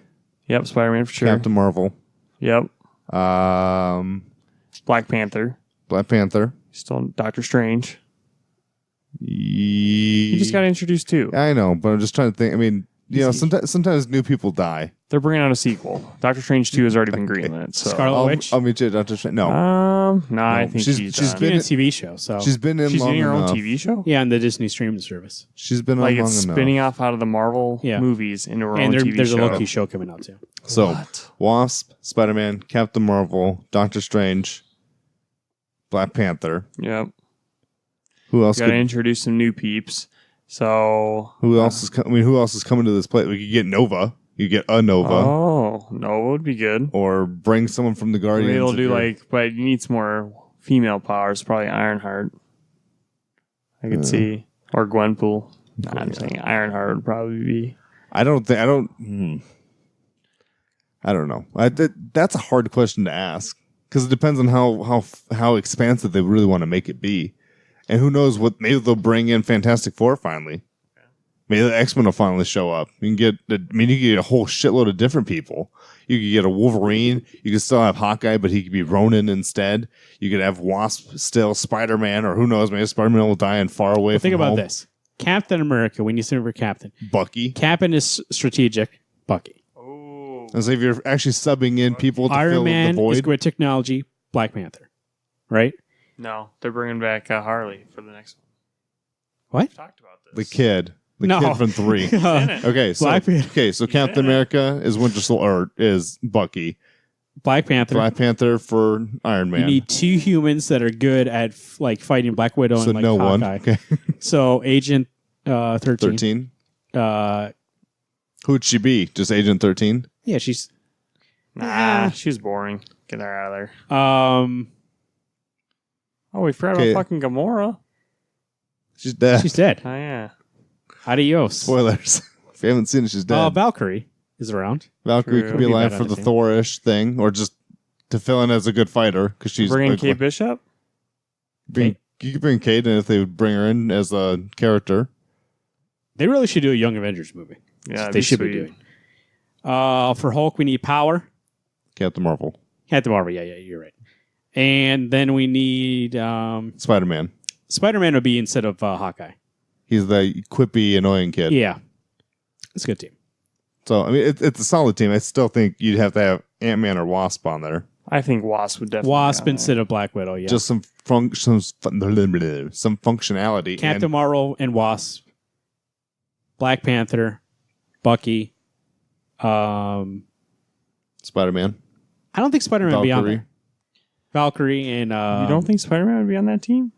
Yep, Spider-Man for sure. Captain Marvel. Yep. Black Black Panther. Panther. Still Doctor Strange. He just got introduced too. I know, but I'm just trying to think. I mean, sometimes new people die. They're bringing out a sequel. Doctor Strange 2 has already been greenlit. So Scarlet Witch? I'll meet you at Dr. Strange. No. no, I think she's she's been- In a TV show, so She's been in she's long in her own enough. TV show. yeah, on the Disney streaming service. She's been Like on long it's enough. spinning off out of the Marvel Yeah. movies into her And own TV there's show. a Loki show coming out too. So, What? Wasp, Spider-Man, Captain Marvel, Doctor Strange, Black Panther. Yep. Who else? Got to introduce some new peeps. So Who else is? Who else is coming to this place? We could get Nova. You get a Nova, oh, Nova would be good. or bring someone from the Guardians. Maybe they'll if do you're- but you need some more female powers. Probably Ironheart. I could see, or Gwenpool. Nah, I'm saying Ironheart would probably be. I don't know. That's a hard question to ask because it depends on how expansive they really want to make it be, and who knows what. Maybe they'll bring in Fantastic Four finally. Maybe the X-Men will finally show up. You can get a whole shitload of different people. You could get a Wolverine. You could still have Hawkeye, but he could be Ronin instead. You could have Wasp still, Spider-Man, or who knows, maybe Spider-Man will die in far away from Think about home. this: Captain America. We need something for Captain. Bucky. Captain is strategic. Bucky. Oh, And so if you're actually subbing in people to Iron fill Man the is void. good technology. Black Panther. Right? no, they're bringing back Harley for the next What? one. We talked about The this. kid. The No. kid from 3. Okay, so Black Panther. so Captain America is Winter Soldier, or is Bucky. Black Panther. Black Panther for Iron Man. You need 2 humans that are good at fighting Black Widow so and no Hawkeye. one. Okay. So Agent 13. 13. Uh, Who'd she be? Just Agent 13? yeah, she's Nah, she's boring. Get her out of there. Oh, we forgot Okay. about fucking Gamora. She's dead. she's dead. Oh yeah. Adios. Spoilers. If you haven't seen it, she's dead. Valkyrie is around. Valkyrie True. could be Be alive bad for on the the team. Thor-ish thing, or just to fill in as a good fighter, because she's Bringing like, Kate Bishop. You could bring Kate in if they would bring her in as a character. They really should do a Young Avengers movie. Yeah, They should be doing. For Hulk, we need power. Captain Marvel. Captain Marvel, yeah, you're right. And then we need Spider-Man. Spider-Man would be instead of Hawkeye. He's the quippy, annoying kid. Yeah, it's a good team. So, I mean, it's a solid team. I still think you'd have to have Ant-Man or Wasp on there. I think Wasp would definitely. Wasp be on instead of Black Widow. Yeah, Just some functionality. Captain and Marvel and Wasp, Black Panther, Bucky. Spider-Man. I don't think Spider-Man would be on Valkyrie. there. Valkyrie and there. You don't think Spider-Man would be on that team?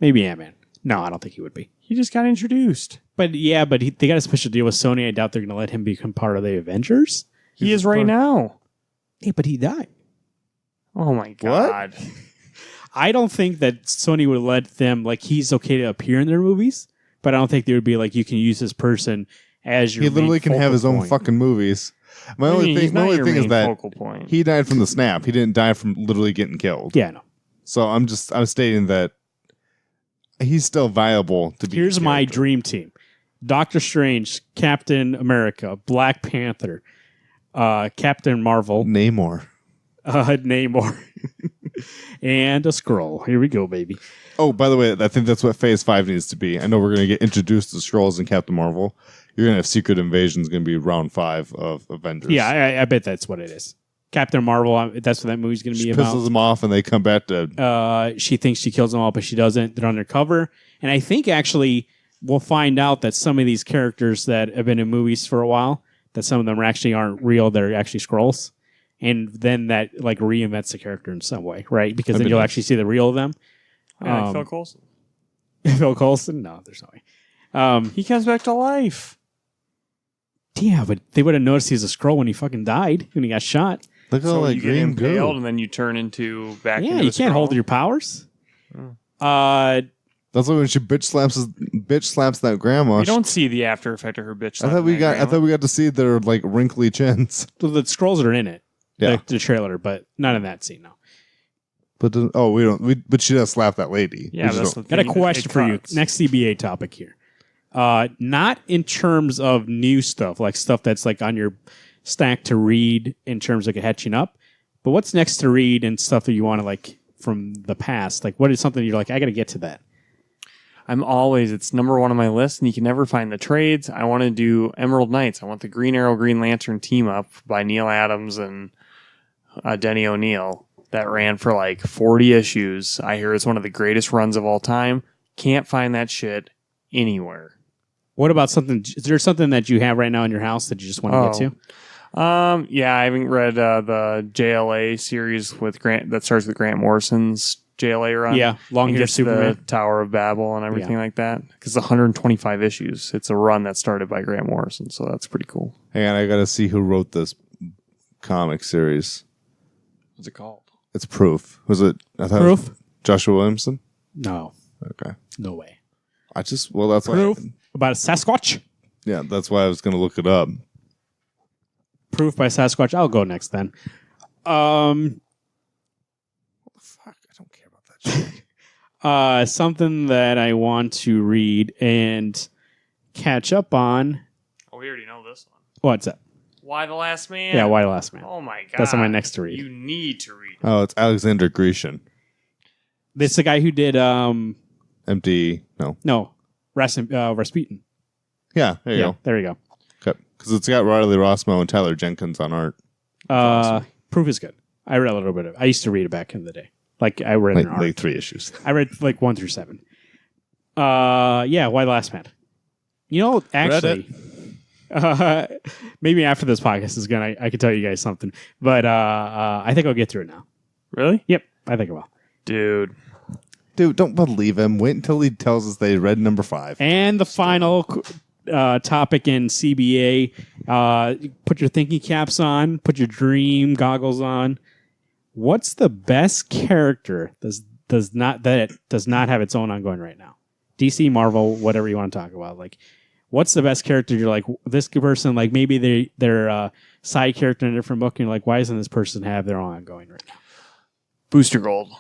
maybe Ant-Man. No, I don't think he would be. He just got introduced. But yeah, they got a special deal with Sony. I doubt they're going to let him become part of the Avengers. He is right now. Yeah, but he died. Oh my god. I don't think that Sony would let them, like, he's okay to appear in their movies, but I don't think they would be like, you can use this person as your He literally main can have focal his own point. fucking movies. My I only mean, thing, he's my not only your thing is main that focal point. he died from the snap. He didn't die from literally getting killed. Yeah, no. So I'm stating that he's still viable to be. Here's a my character. dream team: Doctor Strange, Captain America, Black Panther, Captain Marvel, Namor. Namor, and a Skrull. Here we go, baby. Oh, by the way, I think that's what Phase 5 needs to be. I know we're going to get introduced to Skrulls and Captain Marvel. You're going to have Secret Invasion's going to be round 5 of Avengers. Yeah, I bet that's what it is. Captain Marvel. That's what that movie's going to be She about. pisses them off and they come back to. She thinks she kills them all, but she doesn't. They're undercover. And I think actually we'll find out that some of these characters that have been in movies for a while, that some of them actually aren't real. They're actually Skrulls. And then that like reinvents the character in some way, right? Because That'd then be you'll nice. actually see the real of them. Yeah, like Phil Coulson. Phil Coulson? No, there's no way. He comes back to life. Yeah, but they would have noticed he's a Skrull when he fucking died, when he got shot. Look at all So that you get green impaled goo. and then you turn into back Yeah, into you a can't hold Skrull. your powers. Oh. That's why when she bitch slaps that grandma. We don't see the after effect of her bitch. I thought we got to see their like wrinkly chins. So the Skrulls are in it. Yeah. The trailer, but not in that scene, no. But we don't. But she does slap that lady. Yeah, We just that's don't- the Got a thing. question It for you. cuts. Next CBA topic here. Not in terms of new stuff, like stuff that's like on your stack to read in terms of catching up, but what's next to read and stuff that you want to like from the past? Like, what is something you're like, I got to get to that? It's number one on my list, and you can never find the trades. I want to do Emerald Knights. I want the Green Arrow, Green Lantern team up by Neil Adams and Denny O'Neil that ran for like 40 issues. I hear it's one of the greatest runs of all time. Can't find that shit anywhere. What about something? Is there something that you have right now in your house that you just want to get to? Yeah, I haven't read the JLA series with Grant that starts with Grant Morrison's JLA run. Yeah, Long and Hair gets Superman. the Tower of Babel and everything Yeah. like that. Because 125 issues. It's a run that started by Grant Morrison, so that's pretty cool. Hang on, I got to see who wrote this comic series. What's it called? It's Proof. Was it? I thought Proof? Joshua Williamson. No, Okay. no way. That's why. Proof about a Sasquatch. Yeah, that's why I was going to look it up. Proof by Sasquatch. I'll go next then. Fuck, I don't care about that shit. Something that I want to read and catch up on. Oh, we already know this one. What's that? Why the Last Man? Yeah, Why the Last Man? Oh my god. That's on my next to read. You need to read. Oh, it's Alexander Grecian. This is the guy who did Empty. No. Rasputin. Yeah, there you Yeah, go. there you go. Okay. Because it's got Riley Rossmo and Tyler Jenkins on art. Proof is good. I read a little bit of it. I used to read it back in the day. Like I read an arc. Like 3 issues. I read like 1 through 7. Yeah, Why the Last Man? You know, actually, maybe after this podcast is gonna, I can tell you guys something. But I think I'll get through it now. Really? Yep, I think I will. Dude. Dude, don't believe him. Wait until he tells us they read number 5. And the final topic in CBA: put your thinking caps on, put your dream goggles on. What's the best character that does not have its own ongoing right now? DC, Marvel, whatever you want to talk about. Like, what's the best character? You're like, this person, like maybe they're a side character in a different book. And you're like, why doesn't this person have their own ongoing right now? Booster Gold.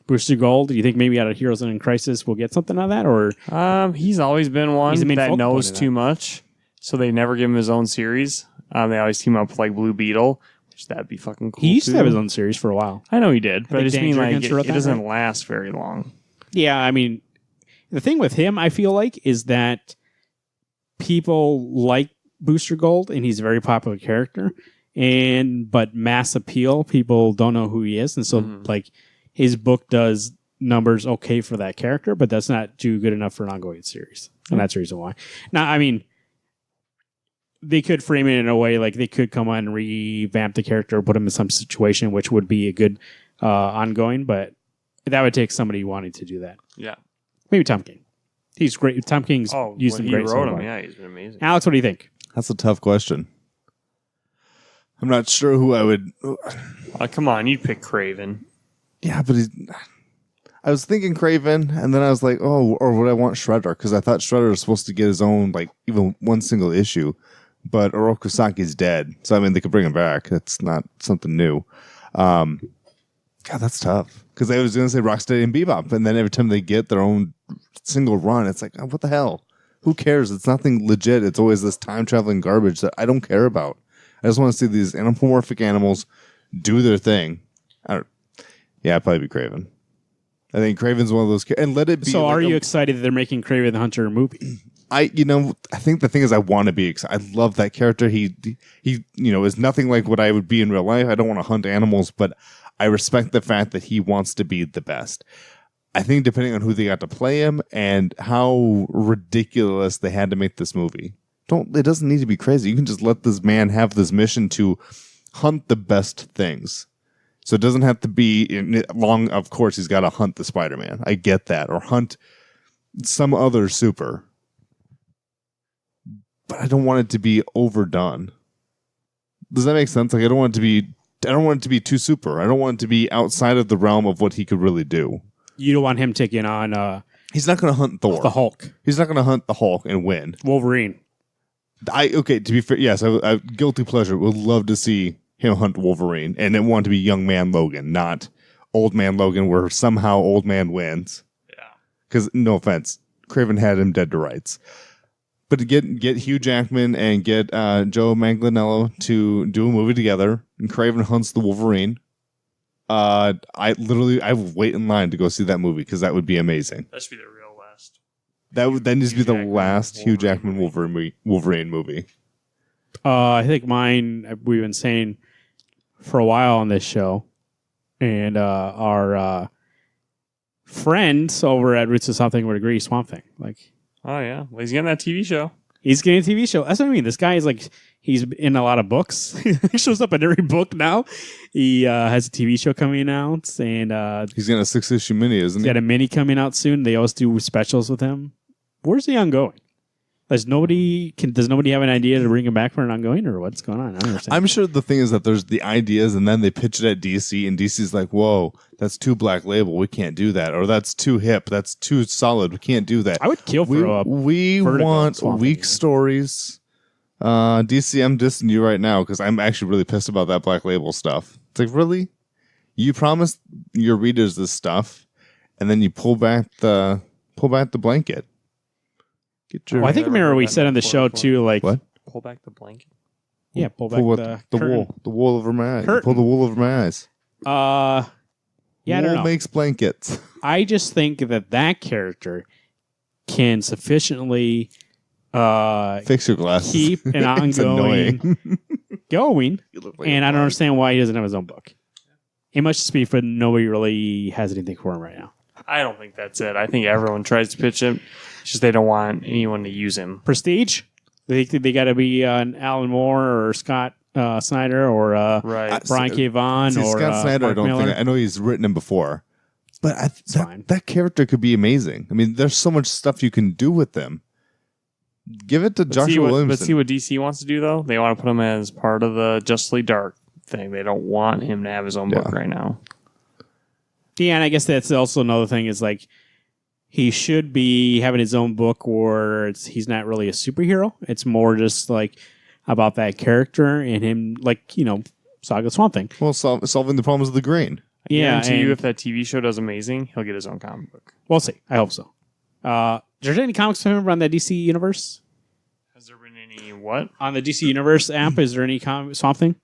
Booster Gold. Do you think maybe out of Heroes in Crisis we'll get something out of that, or He's always been one He's the main that focal knows point of too that. much, so they never give him his own series. They always team up with like Blue Beetle, which that'd be fucking cool. he used too. to have his own series for a while? I know he did, but I think just Dan mean like Jurgens wrote it that, doesn't right? last very long. Yeah, I mean, the thing with him, I feel like, is that people like Booster Gold, and he's a very popular character. But mass appeal, people don't know who he is, and so like his book does numbers okay for that character, but that's not do good enough for an ongoing series, and that's the reason why. Now, I mean, they could frame it in a way like they could come on and revamp the character, put him in some situation which would be a good ongoing, but that would take somebody wanting to do that. Yeah. Maybe Tom King. He's great. Tom King's used when him he great. so wrote him, far. yeah, he's been amazing. Alex, what do you think? That's a tough question. I'm not sure who I would. Come on, you'd pick Craven. Yeah, but he's. I was thinking Craven, and then I was like, oh, or would I want Shredder? Because I thought Shredder was supposed to get his own, like, even one single issue. But Oroku Saki's dead. So, I mean, they could bring him back. That's not something new. God, that's tough. Because I was going to say Rocksteady and Bebop. And then every time they get their own single run, it's like, oh, what the hell? Who cares? It's nothing legit. It's always this time-traveling garbage that I don't care about. I just want to see these anthropomorphic animals do their thing. Yeah, I'd probably be Craven. I think Craven's one of those, and let it be. So, like are you excited that they're making Kraven the Hunter a movie? I think the thing is, I want to be excited. I love that character. He, is nothing like what I would be in real life. I don't want to hunt animals, but I respect the fact that he wants to be the best. I think depending on who they got to play him and how ridiculous they had to make this movie, it doesn't need to be crazy. You can just let this man have this mission to hunt the best things. So it doesn't have to be long. Of course, he's got to hunt the Spider-Man. I get that. Or hunt some other super. But I don't want it to be overdone. Does that make sense? Like I don't want it to be too super. I don't want it to be outside of the realm of what he could really do. You don't want him taking on He's not going to hunt Thor. the Hulk, He's not going to hunt the Hulk and win. Wolverine. To be fair, yes, I guilty pleasure. Would love to see him hunt Wolverine, and it want to be young man Logan, not old man Logan, where somehow old man wins. Yeah. Because no offense, Craven had him dead to rights. But to get Hugh Jackman and get Joe Manganiello to do a movie together, and Craven hunts the Wolverine, I will wait in line to go see that movie because that would be amazing. That should be the real last. That would then just be the Jackman last Hugh Wolverine Jackman Wolverine movie. I think mine. We've been saying for a while on this show, and our friends over at Roots of Something would agree. Swamp Thing, like. Oh yeah, well, he's getting that TV show. He's getting a TV show. That's what I mean. This guy is like, he's in a lot of books. He shows up in every book now. He has a TV show coming out, and He's getting a 6-issue mini, isn't he's he? got a mini coming out soon. They always do specials with him. Where's the ongoing? Does nobody have an idea to bring him back for an ongoing, or what's going on? I don't understand. I'm sure the thing is that there's the ideas, and then they pitch it at DC, and DC's like, "Whoa, that's too Black Label. We can't do that," or "That's too hip. That's too solid. We can't do that." I would kill for we Vertigo want Swamp weak Thing. stories. DC, I'm dissing you right now because I'm actually really pissed about that Black Label stuff. It's like, really, you promised your readers this stuff, and then you pull back the blanket. Well, I think remember we said on the show too, like What? Pull back the blanket. Yeah, pull back Pull the the wool over my eyes. Curtain. Pull the wool over my eyes. Yeah, I don't Wool know. makes blankets. I just think that character can sufficiently Fix your glasses. keep an It's ongoing annoying. going, You look like and a I don't bug. understand why he doesn't have his own book. It must just be for nobody really has anything for him right now. I don't think that's it. I think everyone tries to pitch him. It's just they don't want anyone to use him. Prestige? They got to be an Alan Moore or Scott Snyder or Right. Brian K. Vaughan See, or Scott Snyder, Mark I don't Miller. think. I know he's written him before, but fine. that character could be amazing. I mean, there's so much stuff you can do with them. Give it to Joshua But Williamson. see what DC wants to do though. They want to put him as part of the Justice League Dark thing. They don't want him to have his own book Yeah. right now. Yeah, and I guess that's also another thing is like he should be having his own book where he's not really a superhero. It's more just like about that character and him, like, Saga Swamp Thing. Well, solving the problems of the grain. I Yeah, guarantee you, and if that TV show does amazing, he'll get his own comic book. we'll see. I hope so. There's any comics from him on the DC Universe? Has there been any what? On the DC Universe app, is there any Swamp Thing?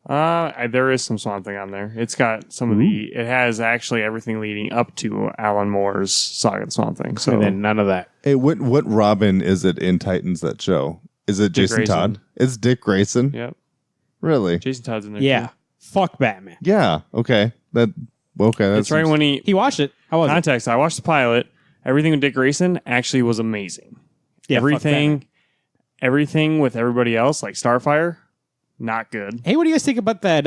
There is some Swamp Thing on there. It's got some of the. It has actually everything leading up to Alan Moore's Saga of Swamp Thing. So And then none of that. Hey, what Robin is it in Titans, that show? Is it Dick Jason Grayson. Todd? It's Dick Grayson? yep, Really? Jason Todd's in there. Yeah. too. Fuck Batman. Yeah. Okay. That's That's right. When He watched it. How was it? context, I watched the pilot. Everything with Dick Grayson actually was amazing. Yeah, fuck Batman. everything with everybody else, like Starfire, not good. Hey, what do you guys think about that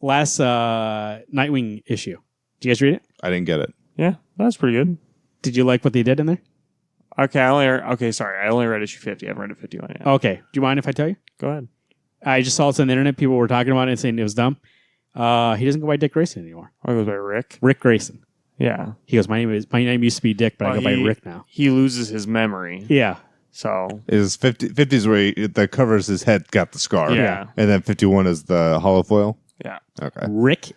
last Nightwing issue? Did you guys read it? I didn't get it. Yeah, that's pretty good. Did you like what they did in there? Okay, I only read issue 50. I haven't read 51 yet. Okay. Do you mind if I tell you? Go ahead. I just saw it on the internet. People were talking about it and saying it was dumb. He doesn't go by Dick Grayson anymore. Or goes by Rick. Rick Grayson. Yeah. He goes, my name used to be Dick, but I go by Rick now. He loses his memory. Yeah. So Is 50's where that covers his head got the scar. Yeah. And then 51 is the hollow foil. yeah. Okay. Rick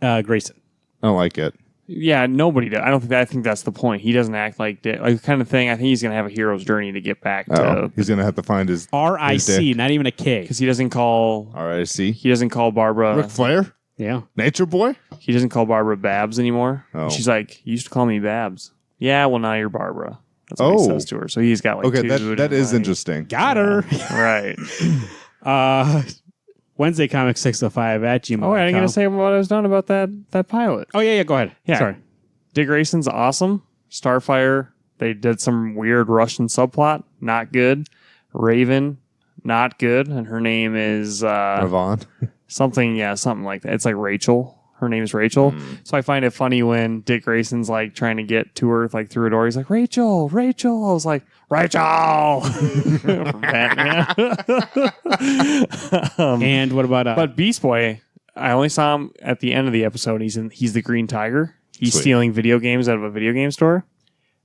Grayson. I don't like it. Yeah, nobody does. I think that's the point. He doesn't act like Dick. Like kind of thing. I think he's gonna have a hero's journey to get back Oh, to he's gonna have to find his R-I-C, not even a K. because he doesn't call RIC. Barbara. Ric Flair, Yeah. Nature Boy. He doesn't call Barbara Babs anymore. Oh. She's like, you used to call me Babs. Yeah, well now you're Barbara. That's what he Oh. says to her. So he's got like Okay, two that is like- interesting. Got her. Right. Wednesday Comics 605 at gmail. Oh, wait, I didn't gonna say what I was done about that pilot. Oh, yeah, go ahead. Yeah. Sorry. Dick Grayson's awesome. Starfire, they did some weird Russian subplot. Not good. Raven, not good. And her name is Ravon. something like that. It's like Rachel. Her name is Rachel. So I find it funny when Dick Grayson's like trying to get to her like through a door. He's like, Rachel. I was like, Rachel. From Batman. And what about But Beast Boy, I only saw him at the end of the episode. He's the Green Tiger. He's Sweet. stealing video games out of a video game store.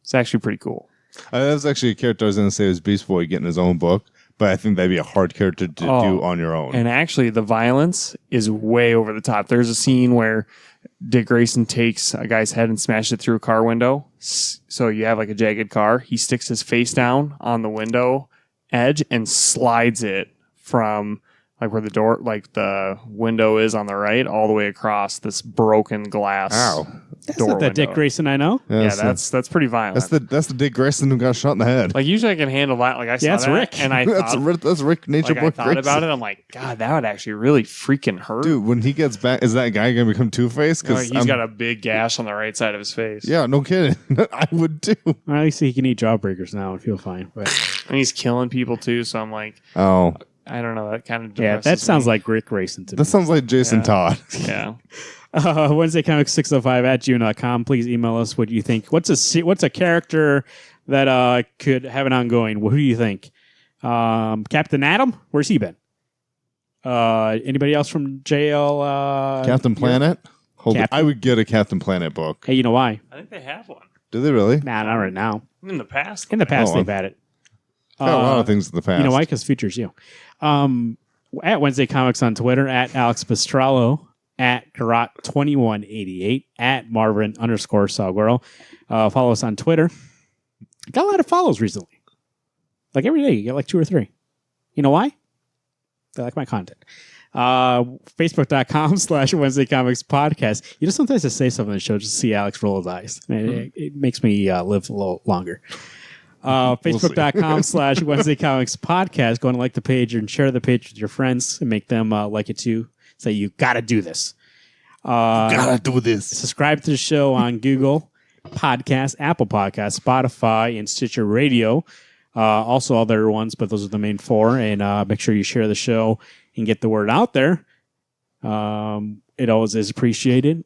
It's actually pretty cool. That was actually a character I was going to say was Beast Boy getting his own book, but I think that'd be a hard character to do on your own. And actually, the violence is way over the top. There's a scene where Dick Grayson takes a guy's head and smashes it through a car window. So you have like a jagged car. He sticks his face down on the window edge and slides it from like where the window is on the right, all the way across this broken glass. Ow. that's door not that Dick window. Grayson I know. Yeah, that's that's pretty violent. that's the Dick Grayson who got shot in the head. Like usually I can handle that. Like I saw that's that, Rick. and I that's thought, Rick Nature like, Boy I thought Grayson. about it. I'm like, God, that would actually really freaking hurt. Dude, when he gets back, is that guy going to become Two-Face? No, he's got a big gash on the right side of his face. Yeah, no kidding. I would too. Or at least he can eat jawbreakers now and feel fine. But And he's killing people too. So I'm like, Oh, I don't know. That kind of yeah, that sounds like Rick Grayson to me. that sounds like Jason Yeah. Todd. yeah. Wednesday Comics 605 at gmail.com. Please email us what you think. What's a character that could have an ongoing? Who do you think? Captain Atom? Where's he been? Anybody else from JL? Captain Planet? Hold on. Captain- I would get a Captain Planet book. Hey, you know why? I think they have one Do they really? Nah, not right now. in the past. In the past, Oh, they've had it. Got a lot of things in the past. You know why? Because features you. At Wednesday Comics on Twitter, at Alex Pastrello, at Garot2188, at Marvin_Salguero. Follow us on Twitter. Got a lot of follows recently. Like every day, you get like 2 or 3. You know why? They like my content. Facebook.com/Wednesday Comics Podcast. You know, sometimes I say something on the show just to see Alex roll his eyes. Man, it makes me live a little longer. Facebook.com/Wednesday Comics Podcast. Go and like the page and share the page with your friends and make them like it too. Say, you got to do this. Gotta do this. Subscribe to the show on Google Podcasts, Apple Podcasts, Spotify, and Stitcher Radio. Also other ones, but those are the main 4. And make sure you share the show and get the word out there. It always is appreciated.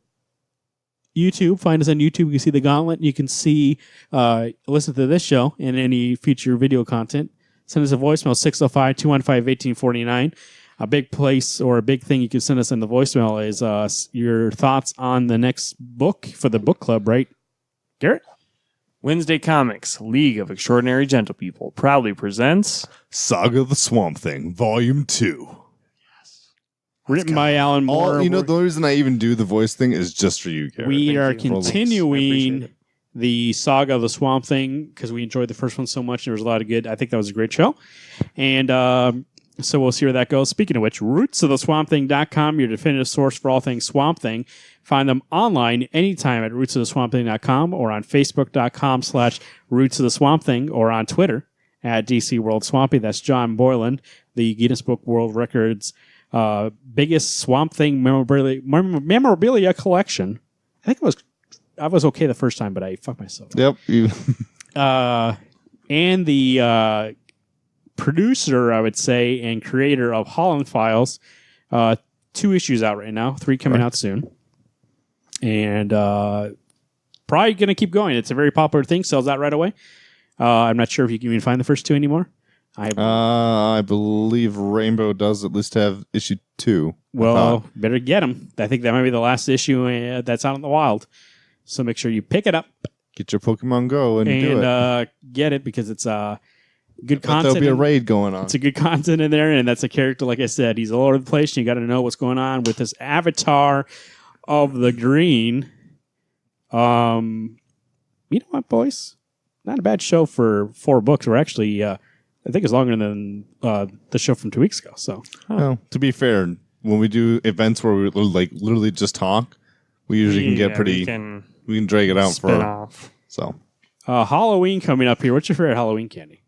YouTube, find us on YouTube. You can see the gauntlet. You can see, listen to this show and any future video content. Send us a voicemail, 605-215-1849. A big place or a big thing you can send us in the voicemail is your thoughts on the next book for the book club, right, Garrett? Wednesday Comics, League of Extraordinary Gentlepeople, proudly presents Saga of the Swamp Thing, Volume 2. Written by Alan Moore. The only reason I even do the voice thing is just for you, Garrett. We Thank are you. I appreciate continuing it. the Saga of the Swamp Thing because we enjoyed the first one so much. There was a lot of good. I think that was a great show. And so we'll see where that goes. Speaking of which, rootsoftheswampthing.com, your definitive source for all things Swamp Thing. Find them online anytime at rootsoftheswampthing.com or on facebook.com/rootsoftheswampthing or on Twitter at DC World Swampy. That's John Boylan, the Guinness Book World Records biggest Swamp Thing memorabilia collection. I think I was okay the first time, but I fucked myself. Yep. And the producer, I would say, and creator of Holland Files. 2 issues out right now, 3 coming out soon. And probably going to keep going. It's a very popular thing, sells out right away. I'm not sure if you can even find the first 2 anymore. I believe Rainbow does at least have issue 2. Well, better get them. I think that might be the last issue that's out in the wild. So make sure you pick it up Get your Pokemon Go and do it. Get it because it's good But content. there'll be a raid going on. It's a good content in there, and that's a character, like I said, he's all over the place, and you got to know what's going on with this Avatar of the Green. You know what, boys? Not a bad show for 4 books. We're actually, I think it's longer than the show from 2 weeks ago. So Well, to be fair, when we do events where we like literally just talk, we usually can get pretty. We can drag it out spin for. off. So, Halloween coming up here. What's your favorite Halloween candy?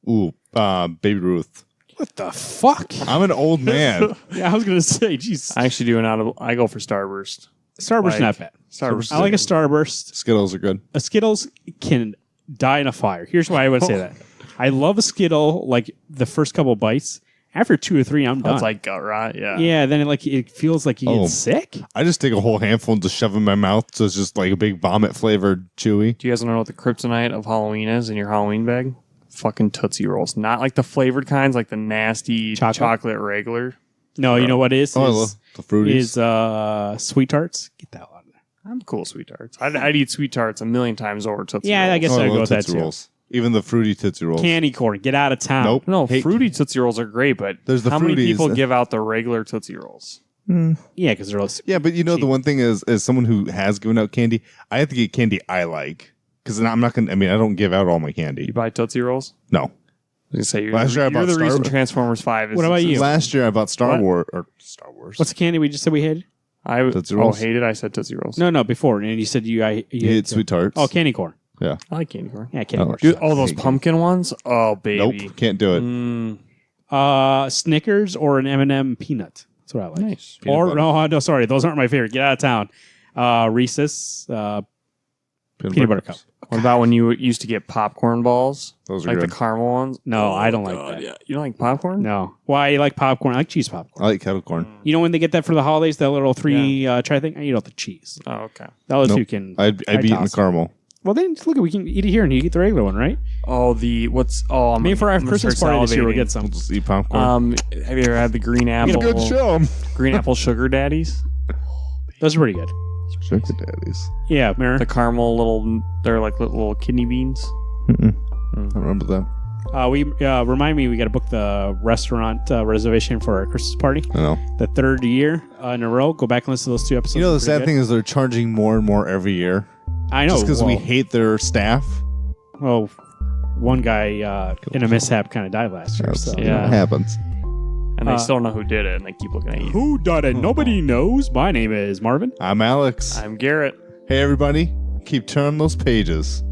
ooh, Baby Ruth. What the fuck? I'm an old man. Yeah, I was gonna say, jeez. I actually do an audible. I go for Starburst. Starburst like- not bad. Starburst. I like a Starburst. Skittles are good. A Skittles can die in a fire. Here's why I would say that. I love a Skittle like the first couple bites. After 2 or 3, I'm done. That's like gut rot. Yeah. yeah, then it feels like you Oh. get sick. I just take a whole handful and just shove it in my mouth, so it's just like a big vomit flavored chewy. Do you guys know what the kryptonite of Halloween is in your Halloween bag? Fucking Tootsie Rolls. Not like the flavored kinds, like the nasty chocolate regular. No, you know what it is? Oh, I love the fruities. Is Sweet Tarts. Get that out of there. I'm cool with Sweet Tarts. I'd eat Sweet Tarts a million times over Tootsie Yeah, Rolls. I guess Oh, I'd go love with that Tootsie too. Rolls. Even the fruity Tootsie Rolls. Candy corn. Get out of town. Nope. No, Hate- fruity Tootsie Rolls are great, but There's the how many Fruities. people give out the regular Tootsie Rolls? Yeah, because they're all Yeah, but you know cheap. the one thing is, as someone who has given out candy, I have to get candy I like because I'm not gonna. I mean, I don't give out all my You candy. buy Tootsie Rolls? No. I was gonna say you're, Last year I you're bought the Star reason Wars. Transformers 5 is What about you? Last year I bought Star What? Wars or Star Wars. What's the candy we just said we hated? Tootsie Rolls? hated. I said Tootsie Rolls. No, before. And you said you you hate Sweet Tarts? Oh, candy corn. Yeah. I like candy corn. Yeah, candy Oh. corn. Dude, all those Hate pumpkin ones? Oh, baby. Nope. Can't do it. Snickers or an M&M peanut. That's what I like. Nice. Peanut Or butter. no, sorry, those aren't my favorite. Get out of town. Reese's peanut butter cup. What about when you used to get popcorn balls? Those are like good. the caramel ones? No, I don't like God, that. Yeah. You don't like popcorn? No. Why I like popcorn? I like cheese popcorn. I like kettle corn. You know when they get that for the holidays, that little 3 try thing? I eat all the cheese. Oh, okay. Those Nope. two can. I'd be eating the toss. caramel. Well, then look, we can eat it here and you eat the regular one, right? Oh, I'm Maybe for our I'm gonna Christmas start party this year, we'll salivating. get some. We'll just eat popcorn. Have you ever had the green apple? Good show. Green apple sugar daddies? Those are pretty good. Sugar daddies. Yeah, Mara. The caramel little, they're like little kidney beans. I remember that. Remind me, we got to book the restaurant reservation for our Christmas party. I know. The 3rd year in a row. Go back and listen to those 2 episodes. You know, the They're sad pretty thing is they're charging more and more every year. good. I know. Just because we well, hate their staff. Well, one guy in a mishap kind of died last year. So. Yeah. It happens. And they still don't know who did it, and they keep looking at you. Who done it? Nobody knows. My name is Marvin. I'm Alex. I'm Garrett. Hey, everybody. Keep turning those pages.